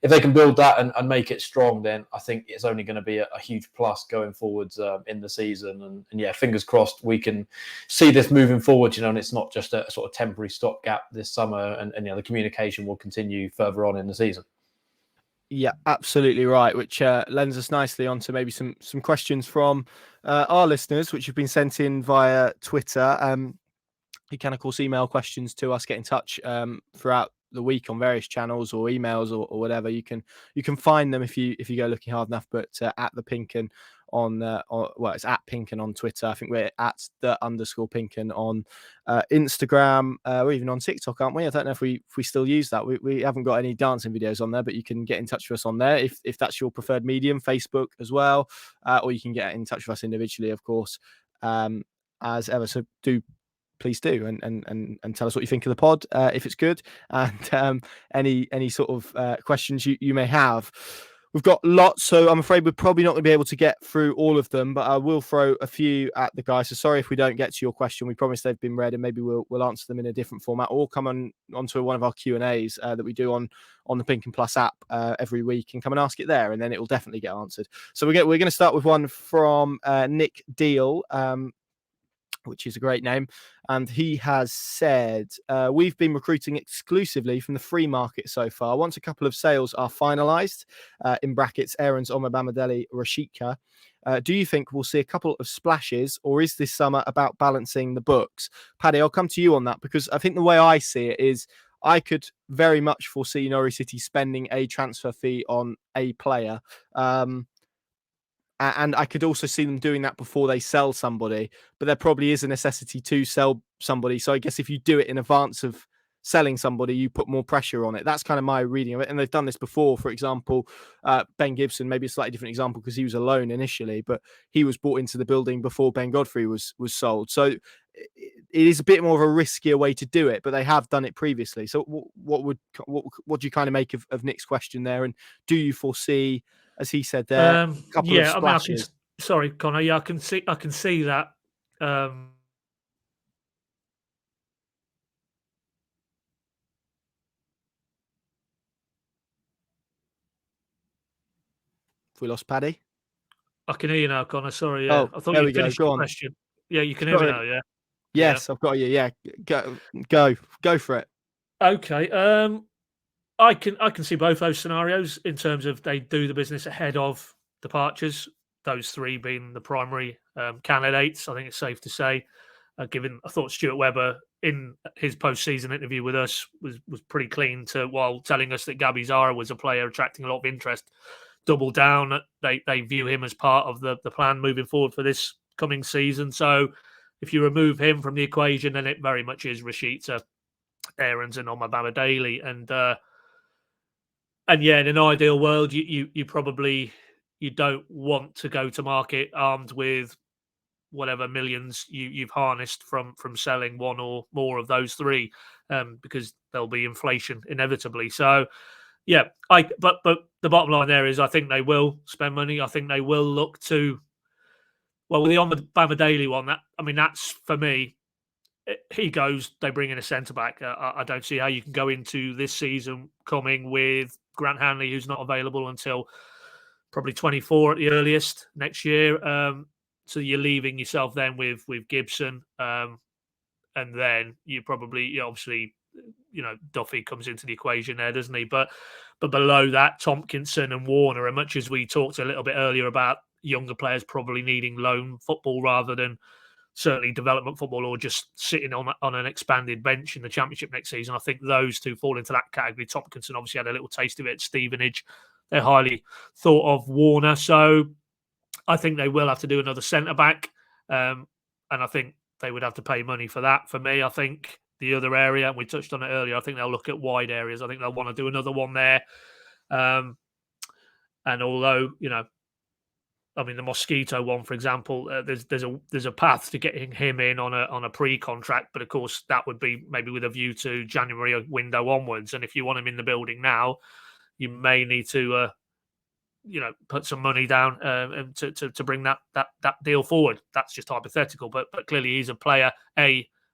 If they can build that and make it strong, then I think it's only going to be a huge plus going forwards in the season. And yeah, fingers crossed we can see this moving forward, and it's not just a sort of temporary stopgap this summer, and the communication will continue further on in the season. Yeah, absolutely right, which lends us nicely onto maybe some questions from our listeners, which have been sent in via Twitter. You can, of course, email questions to us, get in touch throughout the week on various channels or emails or whatever. You can find them if you go looking hard enough, but at the PinkUn it's at PinkUn on Twitter. I think we're at _PinkUn on Instagram. We're even on TikTok, aren't we? I don't know if we still use that. We haven't got any dancing videos on there, but you can get in touch with us on there if that's your preferred medium. Facebook as well, or you can get in touch with us individually, of course, as ever. So please do and tell us what you think of the pod if it's good, and any sort of questions you may have. We've got lots, so I'm afraid we're probably not going to be able to get through all of them, but I will throw a few at the guys. So sorry if we don't get to your question. We promise they've been read, and maybe we'll answer them in a different format, or come onto one of our Q&As that we do on the PinkUn Plus app every week, and come and ask it there, and then it will definitely get answered. So we're going to start with one from Nick Deal, which is a great name. And he has said, we've been recruiting exclusively from the free market so far. Once a couple of sales are finalised, in brackets, Aaron's Omabamadeli Rashika, do you think we'll see a couple of splashes, or is this summer about balancing the books? Paddy, I'll come to you on that, because I think the way I see it is I could very much foresee Norwich City spending a transfer fee on a player. And I could also see them doing that before they sell somebody, but there probably is a necessity to sell somebody. So I guess if you do it in advance of selling somebody, you put more pressure on it. That's kind of my reading of it. And they've done this before. For example, Ben Gibson, maybe a slightly different example because he was a loan initially, but he was brought into the building before Ben Godfrey was sold. So it is a bit more of a riskier way to do it, but they have done it previously. So what do you kind of make of Nick's question there? And do you foresee, as he said there, a couple of splashes? Sorry, Connor. Yeah, I can see that. Have we lost Paddy? I can hear you now, Connor. Sorry, yeah. Oh, I thought there you we go. finished Go your on. question. Yeah, you can hear me Sorry. now, yeah? Yes, I've got you. Yeah, go for it. Okay. I can see both those scenarios in terms of they do the business ahead of departures. Those three being the primary candidates. I think it's safe to say, given I thought Stuart Webber in his post-season interview with us was pretty clean to, while telling us that Gabby Zara was a player attracting a lot of interest, double down. They view him as part of the plan moving forward for this coming season. So if you remove him from the equation, then it very much is Rashita, Aarons, and Omar Daly. And yeah, in an ideal world, you probably you don't want to go to market armed with whatever millions you've harnessed from selling one or more of those three, because there'll be inflation inevitably. So yeah, but the bottom line there is I think they will spend money. I think they will look to, well, with the Bama Daly one, that's for me. He goes, they bring in a centre back. I don't see how you can go into this season coming with Grant Hanley, who's not available until probably 24 at the earliest next year. So you're leaving yourself then with Gibson, and then you probably, obviously, Duffy comes into the equation there, doesn't he? But below that, Tompkinson and Warner, and much as we talked a little bit earlier about younger players probably needing loan football rather than certainly development football or just sitting on an expanded bench in the Championship next season. I think those two fall into that category. Tompkinson obviously had a little taste of it at Stevenage. They're highly thought of. Warner. So I think they will have to do another centre-back. And I think they would have to pay money for that. For me, I think the other area, and we touched on it earlier, I think they'll look at wide areas. I think they'll want to do another one there. And although, the Mosquito one, for example, there's a path to getting him in on a pre-contract, but of course that would be maybe with a view to January window onwards. And if you want him in the building now, you may need to, put some money down to bring that deal forward. That's just hypothetical, but clearly he's a player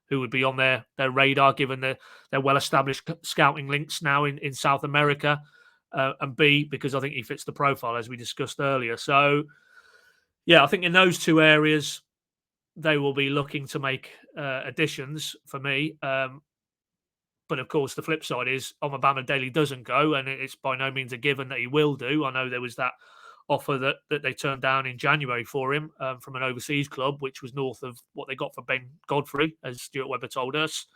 who would be on their radar given their well-established scouting links now in South America, and B, because I think he fits the profile as we discussed earlier. So. Yeah, I think in those two areas, they will be looking to make additions for me. But of course, the flip side is Omar Daly doesn't go, and it's by no means a given that he will do. I know there was that offer that they turned down in January for him from an overseas club, which was north of what they got for Ben Godfrey, as Stuart Webber told us.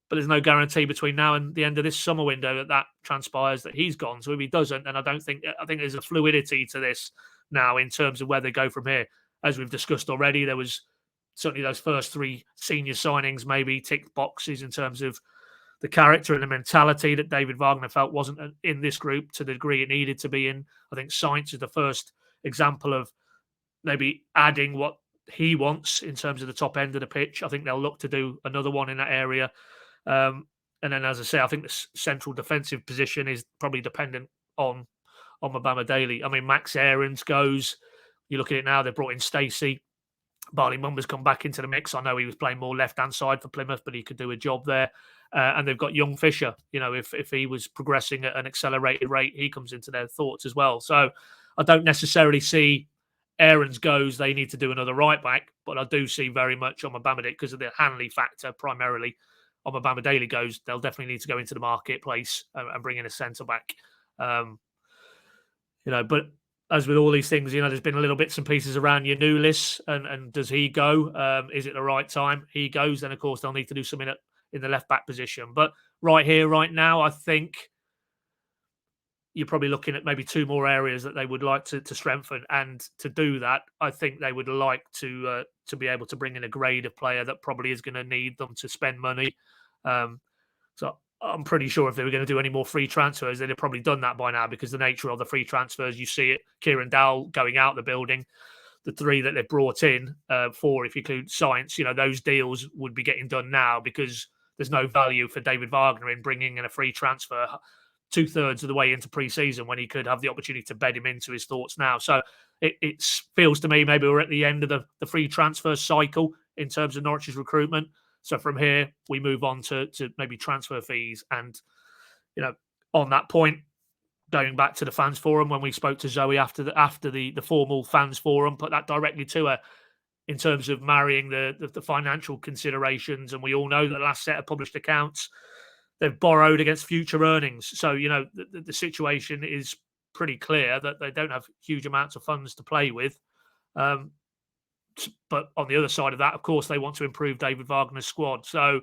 But there's no guarantee between now and the end of this summer window that transpires that he's gone. So if he doesn't, then I think there's a fluidity to this now in terms of where they go from here. As we've discussed already, there was certainly those first three senior signings maybe ticked boxes in terms of the character and the mentality that David Wagner felt wasn't in this group to the degree it needed to be in. I think Sainz is the first example of maybe adding what he wants in terms of the top end of the pitch. I think they'll look to do another one in that area. And then, as I say, I think the central defensive position is probably dependent on Mabama Daly. Max Aarons goes. You look at it now, they've brought in Stacey. Barley Mumba's come back into the mix. I know he was playing more left-hand side for Plymouth, but he could do a job there. And they've got young Fisher. If he was progressing at an accelerated rate, he comes into their thoughts as well. So I don't necessarily see Aarons goes, they need to do another right-back, but I do see very much on Mabama because of the Hanley factor primarily. On Mabama Daly goes, they'll definitely need to go into the marketplace and bring in a centre-back. But as with all these things, there's been a little bits and pieces around your new list, and does he go? Is it the right time? He goes, then of course they'll need to do something in the left back position. But right here, right now, I think you're probably looking at maybe two more areas that they would like to strengthen, and to do that, I think they would like to be able to bring in a grade of player that probably is going to need them to spend money. So I'm pretty sure if they were going to do any more free transfers, they'd have probably done that by now because the nature of the free transfers, you see it, Kieran Dowell going out the building, the three that they've brought in, four if you include Sainz, those deals would be getting done now because there's no value for David Wagner in bringing in a free transfer 2/3 of the way into pre-season when he could have the opportunity to bed him into his thoughts now. So it feels to me maybe we're at the end of the free transfer cycle in terms of Norwich's recruitment. So from here, we move on to maybe transfer fees. And, on that point, going back to the fans forum when we spoke to Zoe after the formal fans forum, put that directly to her in terms of marrying the financial considerations. And we all know that the last set of published accounts, they've borrowed against future earnings. So, the situation is pretty clear that they don't have huge amounts of funds to play with. But on the other side of that, of course, they want to improve David Wagner's squad. So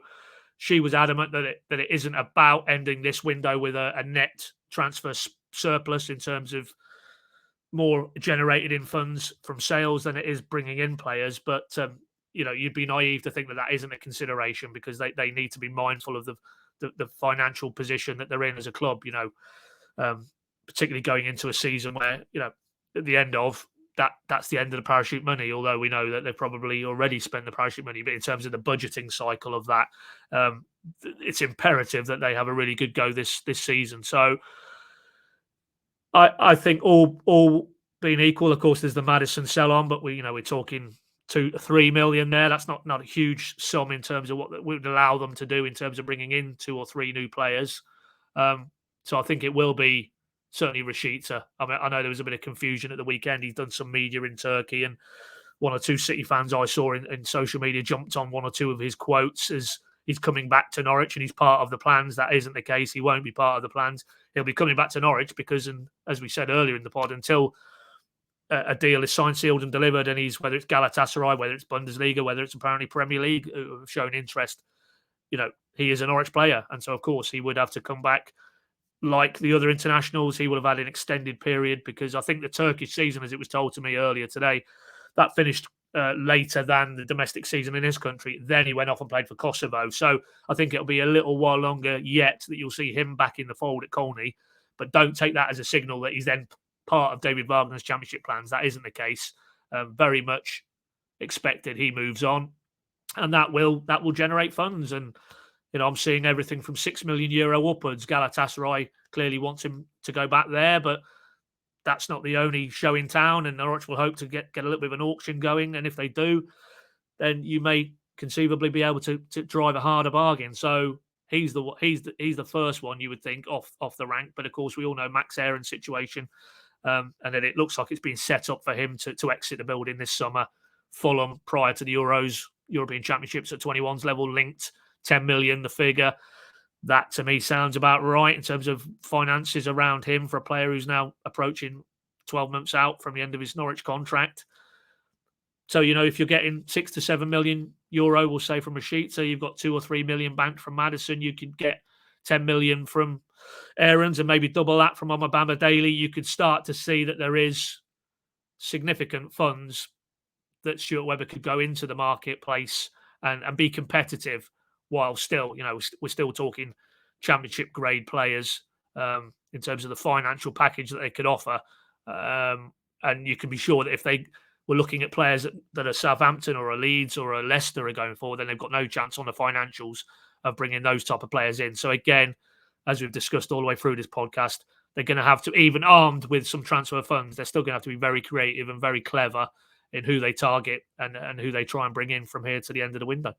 she was adamant that it isn't about ending this window with a net transfer surplus in terms of more generated in funds from sales than it is bringing in players. But, you'd be naive to think that isn't a consideration, because they need to be mindful of the financial position that they're in as a club, particularly going into a season where, at the end of that's the end of the parachute money, although we know that they've probably already spent the parachute money. But in terms of the budgeting cycle of that, it's imperative that they have a really good go this season. So I think all being equal, of course, there's the Maddison sell-on, but we're talking 2 to 3 million there. That's not a huge sum in terms of what that would allow them to do in terms of bringing in 2 or 3 new players. So I think it will be certainly Rashica. I mean, I know there was a bit of confusion at the weekend. He's done some media in Turkey, and 1 or 2 City fans I saw in social media jumped on 1 or 2 of his quotes as he's coming back to Norwich and he's part of the plans. That isn't the case. He won't be part of the plans. He'll be coming back to Norwich because, and as we said earlier in the pod, until a deal is signed, sealed and delivered, and he's, whether it's Galatasaray, whether it's Bundesliga, whether it's apparently Premier League, who have shown interest, he is a Norwich player. And so, of course, he would have to come back. Like the other internationals, he would have had an extended period, because I think the Turkish season, as it was told to me earlier today, that finished later than the domestic season in his country. Then he went off and played for Kosovo. So I think it'll be a little while longer yet that you'll see him back in the fold at Colney. But don't take that as a signal that he's then part of David Wagner's championship plans. That isn't the case. Very much expected he moves on, and that will generate funds. And I'm seeing everything from €6 million upwards. Galatasaray clearly wants him to go back there, but that's not the only show in town, and Norwich will hope to get a little bit of an auction going. And if they do, then you may conceivably be able to drive a harder bargain. So he's the first one you would think off the rank. But of course, we all know Max Aaron's situation, and then it looks like it's been set up for him to exit the building this summer. Fulham, prior to the European Championships at 21s level, linked 10 million, the figure. That to me sounds about right in terms of finances around him for a player who's now approaching 12 months out from the end of his Norwich contract. So, if you're getting 6 to 7 million euro, we'll say, from Rashica, you've got 2 or 3 million banked from Maddison, you could get 10 million from Aarons and maybe double that from Omabama Daly. You could start to see that there is significant funds that Stuart Webber could go into the marketplace and be competitive, while still, we're still talking championship grade players in terms of the financial package that they could offer. And you can be sure that if they were looking at players that are Southampton or a Leeds or a Leicester are going forward, then they've got no chance on the financials of bringing those type of players in. So again, as we've discussed all the way through this podcast, they're going to have to, even armed with some transfer funds, they're still going to have to be very creative and very clever in who they target and who they try and bring in from here to the end of the window.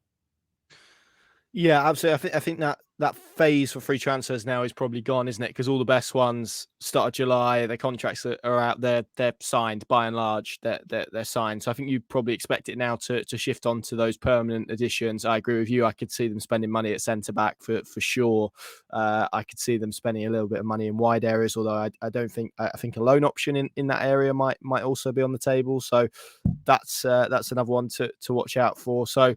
Yeah, absolutely. I think that phase for free transfers now is probably gone, isn't it? Because all the best ones start of July, their contracts are out there, they're signed by and large, they're signed. So I think you probably expect it now to shift on to those permanent additions. I agree with you. I could see them spending money at centre back for sure. I could see them spending a little bit of money in wide areas, although I think a loan option in that area might also be on the table. So that's another one to watch out for. So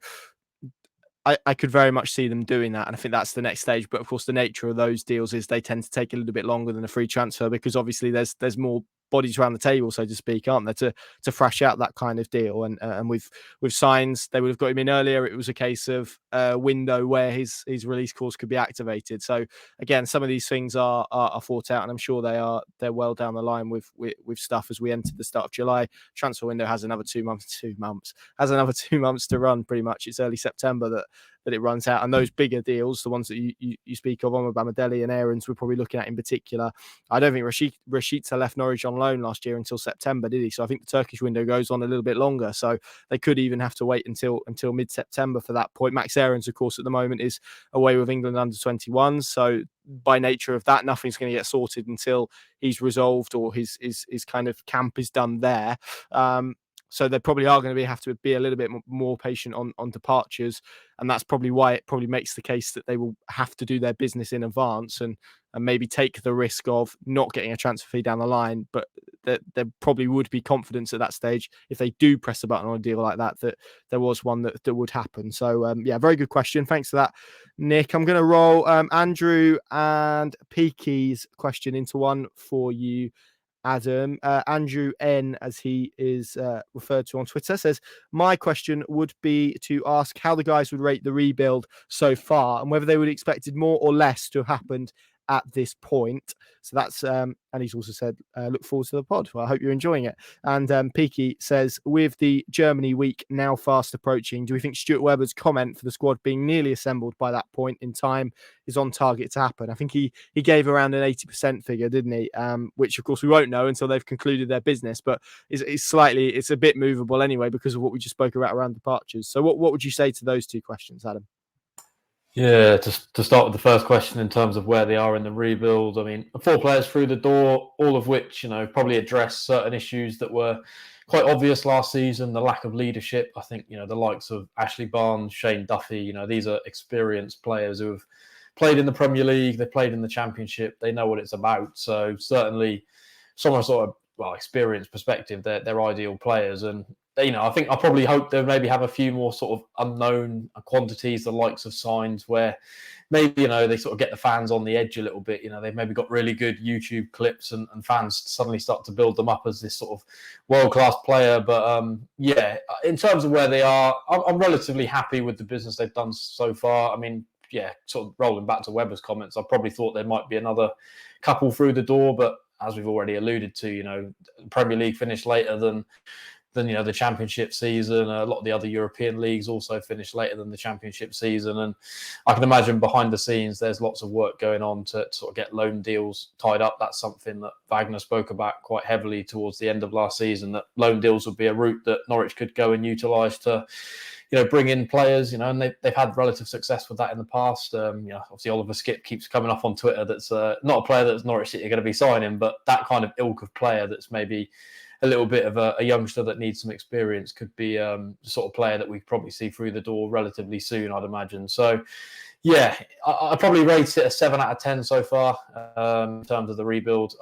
I could very much see them doing that. And I think that's the next stage. But of course, the nature of those deals is they tend to take a little bit longer than a free transfer, because obviously there's more bodies around the table, so to speak, aren't there, to thrash out that kind of deal. And with Sainz, they would have got him in earlier. It was a case of a window where his release clause could be activated. So again, some of these things are thought out, and I'm sure they're well down the line with stuff as we enter the start of July. Transfer window has another 2 months to run. Pretty much, it's early September that it runs out. And those bigger deals, the ones that you speak of, Omabama and Aarons, we're probably looking at in particular. I don't think Rashica left Norwich on loan last year until September, did he? So I think the Turkish window goes on a little bit longer. So they could even have to wait until mid-September for that point. Max Aarons, of course, at the moment is away with England under 21s. So by nature of that, nothing's going to get sorted until he's resolved or his kind of camp is done there. So they probably are going to have to be a little bit more patient on departures. And that's probably why it probably makes the case that they will have to do their business in advance and maybe take the risk of not getting a transfer fee down the line. But there probably would be confidence at that stage if they do press the button on a deal like that there was one that would happen. So, very good question. Thanks for that, Nick. I'm going to roll Andrew and Peaky's question into one for you, Adam. Andrew N, as he is referred to on Twitter, says, my question would be to ask how the guys would rate the rebuild so far and whether they would expected more or less to have happened at this point. So that's and he's also said look forward to the pod. Well, I hope you're enjoying it. And Peaky says, with the Germany week now fast approaching, do we think Stuart Webber's comment for the squad being nearly assembled by that point in time is on target to happen? I think he gave around an 80% figure, didn't he? Which of course we won't know until they've concluded their business, but it's a bit movable anyway because of what we just spoke about around departures. So what would you say to those two questions, Adam? Yeah, to start with the first question in terms of where they are in the rebuild, I mean, 4 players through the door, all of which, probably address certain issues that were quite obvious last season, the lack of leadership. I think, the likes of Ashley Barnes, Shane Duffy, these are experienced players who have played in the Premier League, they played in the Championship, they know what it's about. So certainly from a sort of experience perspective, they're ideal players. And I think I probably hope they maybe have a few more sort of unknown quantities, the likes of Sainz, where maybe, they sort of get the fans on the edge a little bit. They've maybe got really good YouTube clips and fans suddenly start to build them up as this sort of world-class player. But in terms of where they are, I'm relatively happy with the business they've done so far. I mean, sort of rolling back to Webber's comments, I probably thought there might be another couple through the door, but as we've already alluded to, Premier League finished later than the Championship season. A lot of the other European leagues also finished later than the Championship season. And I can imagine behind the scenes, there's lots of work going on to sort of get loan deals tied up. That's something that Wagner spoke about quite heavily towards the end of last season, that loan deals would be a route that Norwich could go and utilise to, bring in players, and they've had relative success with that in the past. Obviously Oliver Skipp keeps coming up on Twitter. That's not a player that's Norwich City are going to be signing, but that kind of ilk of player that's maybe a little bit of a youngster that needs some experience could be the sort of player that we probably see through the door relatively soon, I'd imagine. So, I probably rate it a 7 out of 10 so far in terms of the rebuild.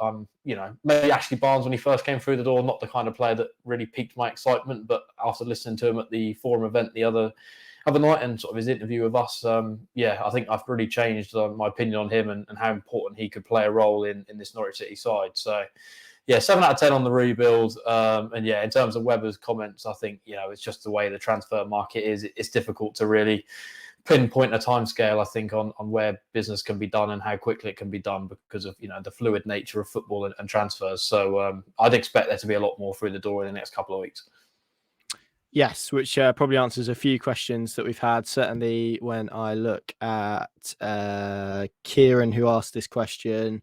Maybe Ashley Barnes when he first came through the door, not the kind of player that really piqued my excitement, but after listening to him at the Forum event the other night and sort of his interview with us, I think I've really changed my opinion on him and how important he could play a role in this Norwich City side. So, 7 out of 10 on the rebuild. In terms of Webber's comments, I think, it's just the way the transfer market is. It's difficult to really pinpoint a timescale, I think, on where business can be done and how quickly it can be done because of, the fluid nature of football and transfers. So I'd expect there to be a lot more through the door in the next couple of weeks. Yes, which probably answers a few questions that we've had. Certainly when I look at Kieran, who asked this question,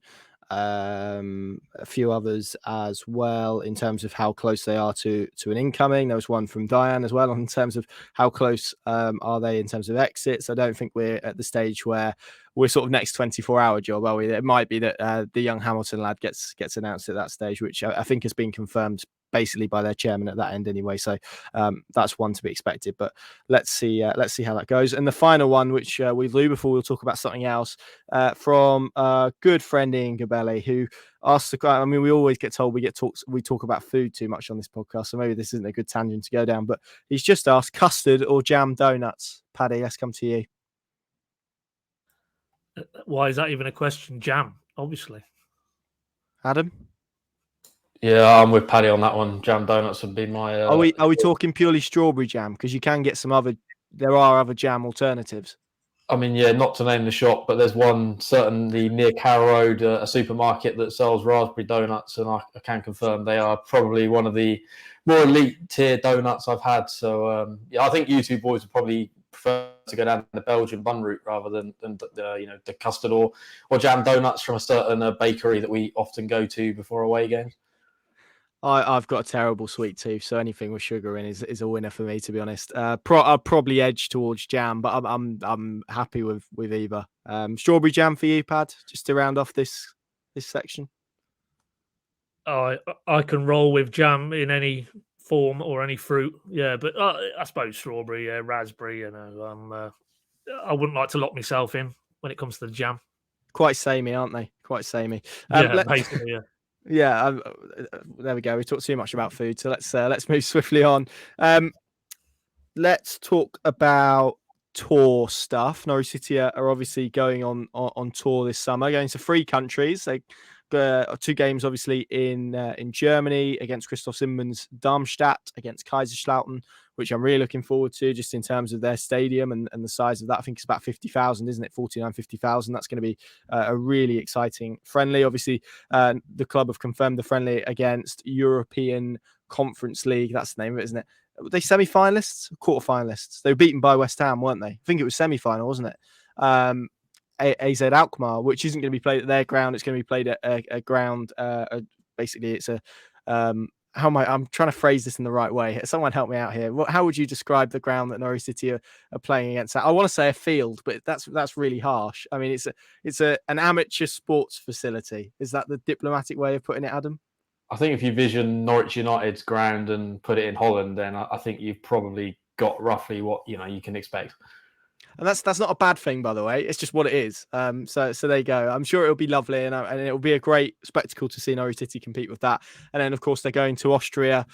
a few others as well in terms of how close they are to an incoming. There was one from Diane as well in terms of how close are they in terms of exits. I don't think we're at the stage where we're sort of next 24-hour job, are we? It might be that the young Hamilton lad gets announced at that stage, which I think has been confirmed basically by their chairman at that end anyway. So that's one to be expected, but let's see how that goes. And the final one, which we'll do before we'll talk about something else, from good friend Ian Gabelli, who asked I mean, we always get told we talk about food too much on this podcast, so maybe this isn't a good tangent to go down, but he's just asked custard or jam donuts. Paddy, let's come to you. Why is that even a question? Jam, obviously. Adam? Yeah, I'm with Paddy on that one. Jam donuts would be my... Are we talking purely strawberry jam? Because you can get there are other jam alternatives. I mean, not to name the shop, but there's one certainly near Carrow Road, a supermarket that sells raspberry donuts, and I can confirm they are probably one of the more elite tier donuts I've had. So, I think you two boys would probably prefer to go down the Belgian bun route rather than the custard or jam donuts from a certain bakery that we often go to before away games. I've got a terrible sweet tooth, so anything with sugar in is a winner for me, to be honest. I'll probably edge towards jam, but I'm happy with either. Strawberry jam for you, Pad, just to round off this section. I can roll with jam in any form or any fruit, yeah. But I suppose strawberry, raspberry. I wouldn't like to lock myself in when it comes to the jam. Quite samey, aren't they? Quite samey. Yeah, basically, yeah. Yeah, there we go. We talked too much about food, so let's move swiftly on. Let's talk about tour stuff. Norwich City are obviously going on tour this summer, going to 3 countries. They 2 games, obviously in Germany against Christoph Simmon's Darmstadt, against Kaiserslautern, which I'm really looking forward to, just in terms of their stadium and the size of that. I think it's about 50,000, isn't it? 50,000. That's going to be a really exciting friendly. Obviously, the club have confirmed the friendly against European Conference League. That's the name of it, isn't it? Were they semi-finalists? Quarter-finalists. They were beaten by West Ham, weren't they? I think it was semi-final, wasn't it? AZ Alkmaar, which isn't going to be played at their ground. It's going to be played at a ground. Basically, it's a I'm trying to phrase this in the right way. Someone help me out here. How would you describe the ground that Norwich City are playing against? I want to say a field, but that's really harsh. I mean, it's an amateur sports facility. Is that the diplomatic way of putting it, Adam? I think if you vision Norwich United's ground and put it in Holland, then I think you've probably got roughly what you can expect. And that's not a bad thing, by the way. It's just what it is. So there you go. I'm sure it'll be lovely, and it'll be a great spectacle to see Norwich City compete with that. And then, of course, they're going to Austria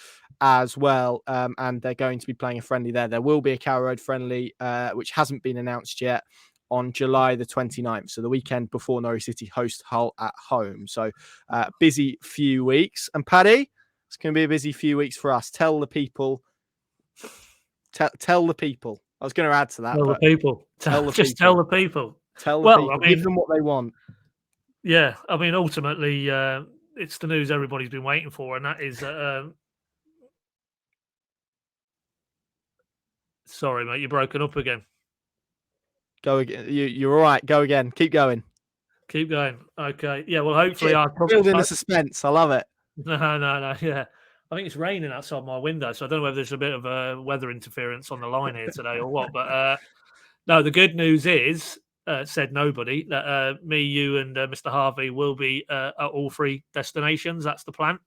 as well, and they're going to be playing a friendly there. There will be a Carrow Road friendly, which hasn't been announced yet, on July the 29th, so the weekend before Norwich City host Hull at home. So busy few weeks. And Paddy, it's going to be a busy few weeks for us. Tell the people. Tell the people. I was going to add to that. Tell the people. Tell the people. Tell the people. Give them what they want. Yeah, I mean, ultimately, it's the news everybody's been waiting for, and that is. Sorry, mate, you're broken up again. Go again. You're all right. Go again. Keep going. Keep going. Okay. Yeah. Well, hopefully, I'll building the suspense. I love it. No. Yeah. I think it's raining outside my window, so I don't know whether there's a bit of weather interference on the line here today or what. But no, the good news is, said nobody, that me, you, and Mr. Harvey will be at all 3 destinations. That's the plan.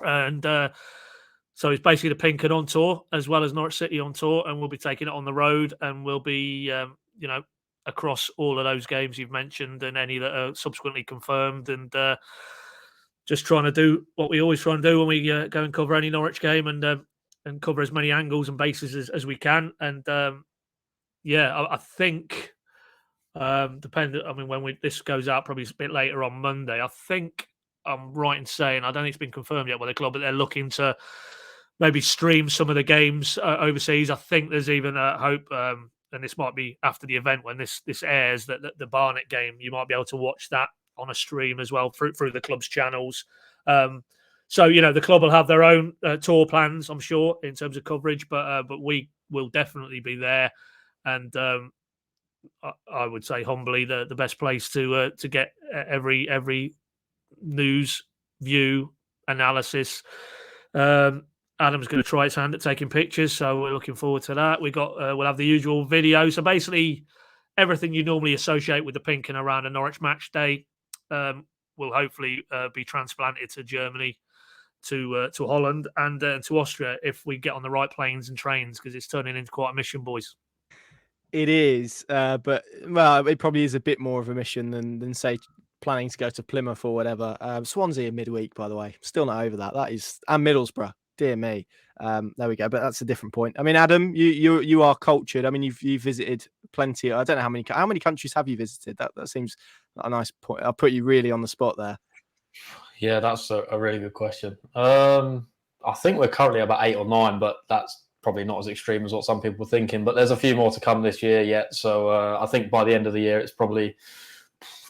And so it's basically the PinkUn on tour as well as Norwich City on tour, and we'll be taking it on the road, and we'll be, across all of those games you've mentioned and any that are subsequently confirmed, and just trying to do what we always try and do when we go and cover any Norwich game, and cover as many angles and bases as we can. And I think depending. I mean, when this goes out, probably a bit later on Monday. I think I'm right in saying, I don't think it's been confirmed yet by the club, but they're looking to maybe stream some of the games overseas. I think there's even a hope, and this might be after the event when this airs, that the Barnet game, you might be able to watch that on a stream as well through the club's channels. So the club will have their own tour plans, I'm sure, in terms of coverage, but we will definitely be there. And I would say humbly the best place to get every news, view, analysis. Adam's going to try his hand at taking pictures, so we're looking forward to that. We'll have the usual video. So basically, everything you normally associate with the PinkUn around a Norwich match day will hopefully be transplanted to Germany, to Holland, and to Austria if we get on the right planes and trains, because it's turning into quite a mission, boys. It is, but it probably is a bit more of a mission than say planning to go to Plymouth or whatever. Swansea midweek, by the way. Still not over that. That is, and Middlesbrough. Dear me. There we go. But that's a different point. I mean, Adam, you are cultured. I mean, you've visited plenty. I don't know how many countries have you visited. That seems a nice point. I'll put you really on the spot there. Yeah, that's a really good question. I think we're currently about 8 or 9, but that's probably not as extreme as what some people were thinking. But there's a few more to come this year yet. So I think by the end of the year, it's probably,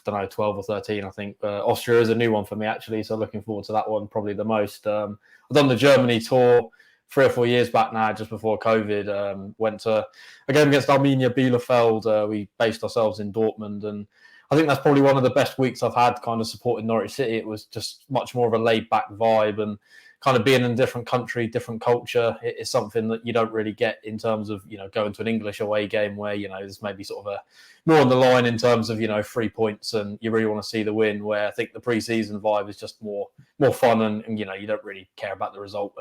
12 or 13, I think. Austria is a new one for me, actually, so looking forward to that one probably the most. I've done the Germany tour 3 or 4 years back now, just before COVID. Went to a game against Arminia Bielefeld. We based ourselves in Dortmund, and I think that's probably one of the best weeks I've had kind of supporting Norwich City. It was just much more of a laid-back vibe, and kind of being in a different country, different culture, is something that you don't really get in terms of, going to an English away game where, there's maybe sort of a more on the line in terms of, 3 points and you really want to see the win, where I think the pre-season vibe is just more fun and you don't really care about the result.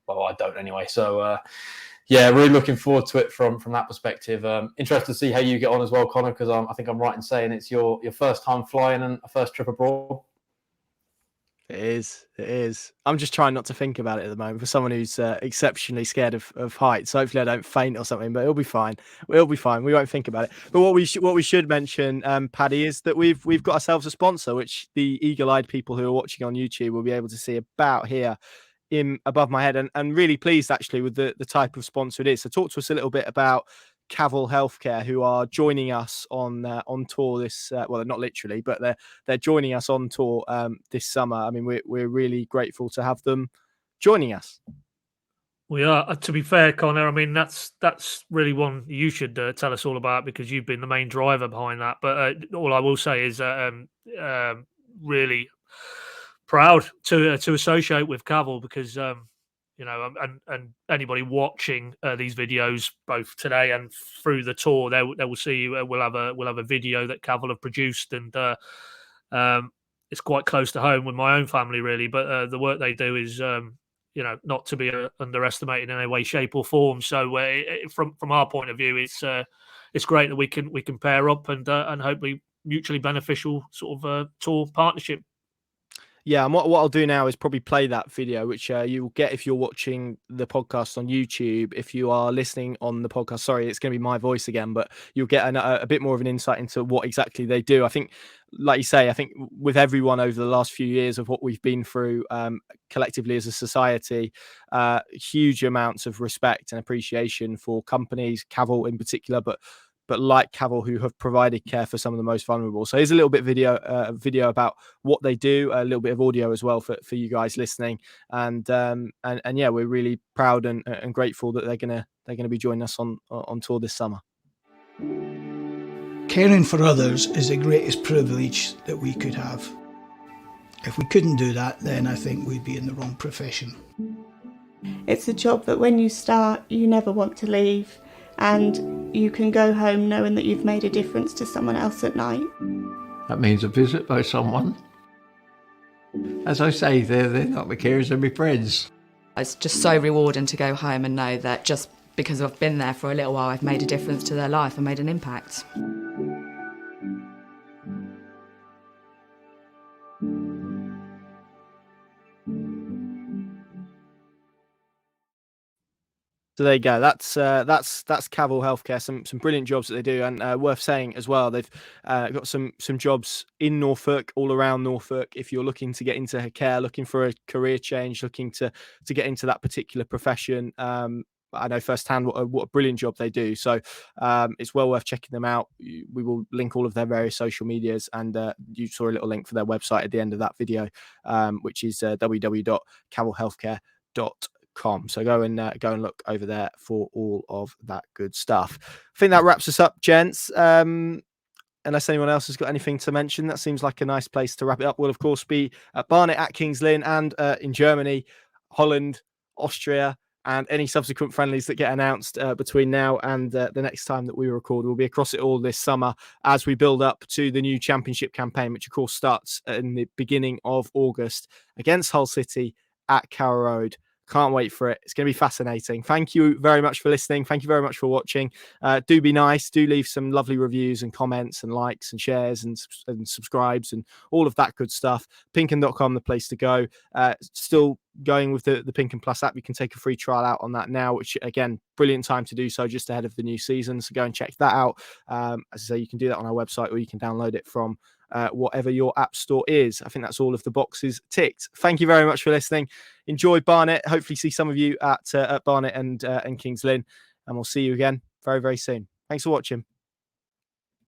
Well, I don't anyway. So, yeah, really looking forward to it from that perspective. Interested to see how you get on as well, Connor, because I think I'm right in saying it's your first time flying and a first trip abroad. It is. I'm just trying not to think about it at the moment for someone who's exceptionally scared of heights. So hopefully I don't faint or something, but it'll be fine. We'll be fine. We won't think about it. But what we should mention, Paddy, is that we've got ourselves a sponsor, which the eagle-eyed people who are watching on YouTube will be able to see about here in above my head, and really pleased actually with the type of sponsor it is. So talk to us a little bit about Carrow Healthcare, who are joining us on tour this well, not literally, but they're joining us on tour this summer. I mean, we're really grateful to have them joining us. We are. To be fair, Connor, I mean that's really one you should tell us all about, because you've been the main driver behind that. But all I will say is really proud to associate with Carrow, because and anybody watching these videos both today and through the tour, they will see we'll have a video that Carrow have produced, and it's quite close to home with my own family, really. But the work they do is not to be underestimated in any way, shape, or form. So from our point of view, it's great that we can pair up and hopefully mutually beneficial sort of tour partnership. Yeah, and what I'll do now is probably play that video, which you will get if you're watching the podcast on YouTube. If you are listening on the podcast, sorry, it's going to be my voice again, but you'll get a bit more of an insight into what exactly they do. I think, like you say, I think with everyone over the last few years of what we've been through collectively as a society, huge amounts of respect and appreciation for companies, Carrow in particular, but like Carrow, who have provided care for some of the most vulnerable. So here's a little bit video about what they do, a little bit of audio as well for you guys listening. And yeah, we're really proud and grateful that they're gonna be joining us on tour this summer. Caring for others is the greatest privilege that we could have. If we couldn't do that, then I think we'd be in the wrong profession. It's a job that when you start, you never want to leave. And you can go home knowing that you've made a difference to someone else at night. That means a visit by someone. As I say, they're not the carers, they're my friends. It's just so rewarding to go home and know that just because I've been there for a little while, I've made a difference to their life and made an impact. So there you go. That's Carrow Healthcare. Some brilliant jobs that they do, and worth saying as well. They've got some jobs in Norfolk, all around Norfolk. If you're looking to get into care, looking for a career change, looking to get into that particular profession, I know firsthand what a brilliant job they do. So it's well worth checking them out. We will link all of their various social medias, and you saw a little link for their website at the end of that video, which is www.carrowhealthcare.com. So go and look over there for all of that good stuff. I think that wraps us up, gents. Unless anyone else has got anything to mention, that seems like a nice place to wrap it up. We'll of course be at Barnet, at Kings Lynn, and in Germany, Holland, Austria, and any subsequent friendlies that get announced between now and the next time that we record. We'll be across it all this summer as we build up to the new championship campaign, which of course starts in the beginning of August against Hull City at Carrow Road. Can't wait for it. It's going to be fascinating. Thank you very much for listening. Thank you very much for watching. Do be nice. Do leave some lovely reviews and comments and likes and shares and subscribes and all of that good stuff. PinkUn.com, the place to go. Still going with the PinkUn Plus app. You can take a free trial out on that now, which again, brilliant time to do so just ahead of the new season. So go and check that out. As I say, you can do that on our website, or you can download it from whatever your app store is. I think that's all of the boxes ticked. Thank you very much for listening. Enjoy Barnet. Hopefully see some of you at Barnet and Kings Lynn, and we'll see you again very, very soon. Thanks for watching.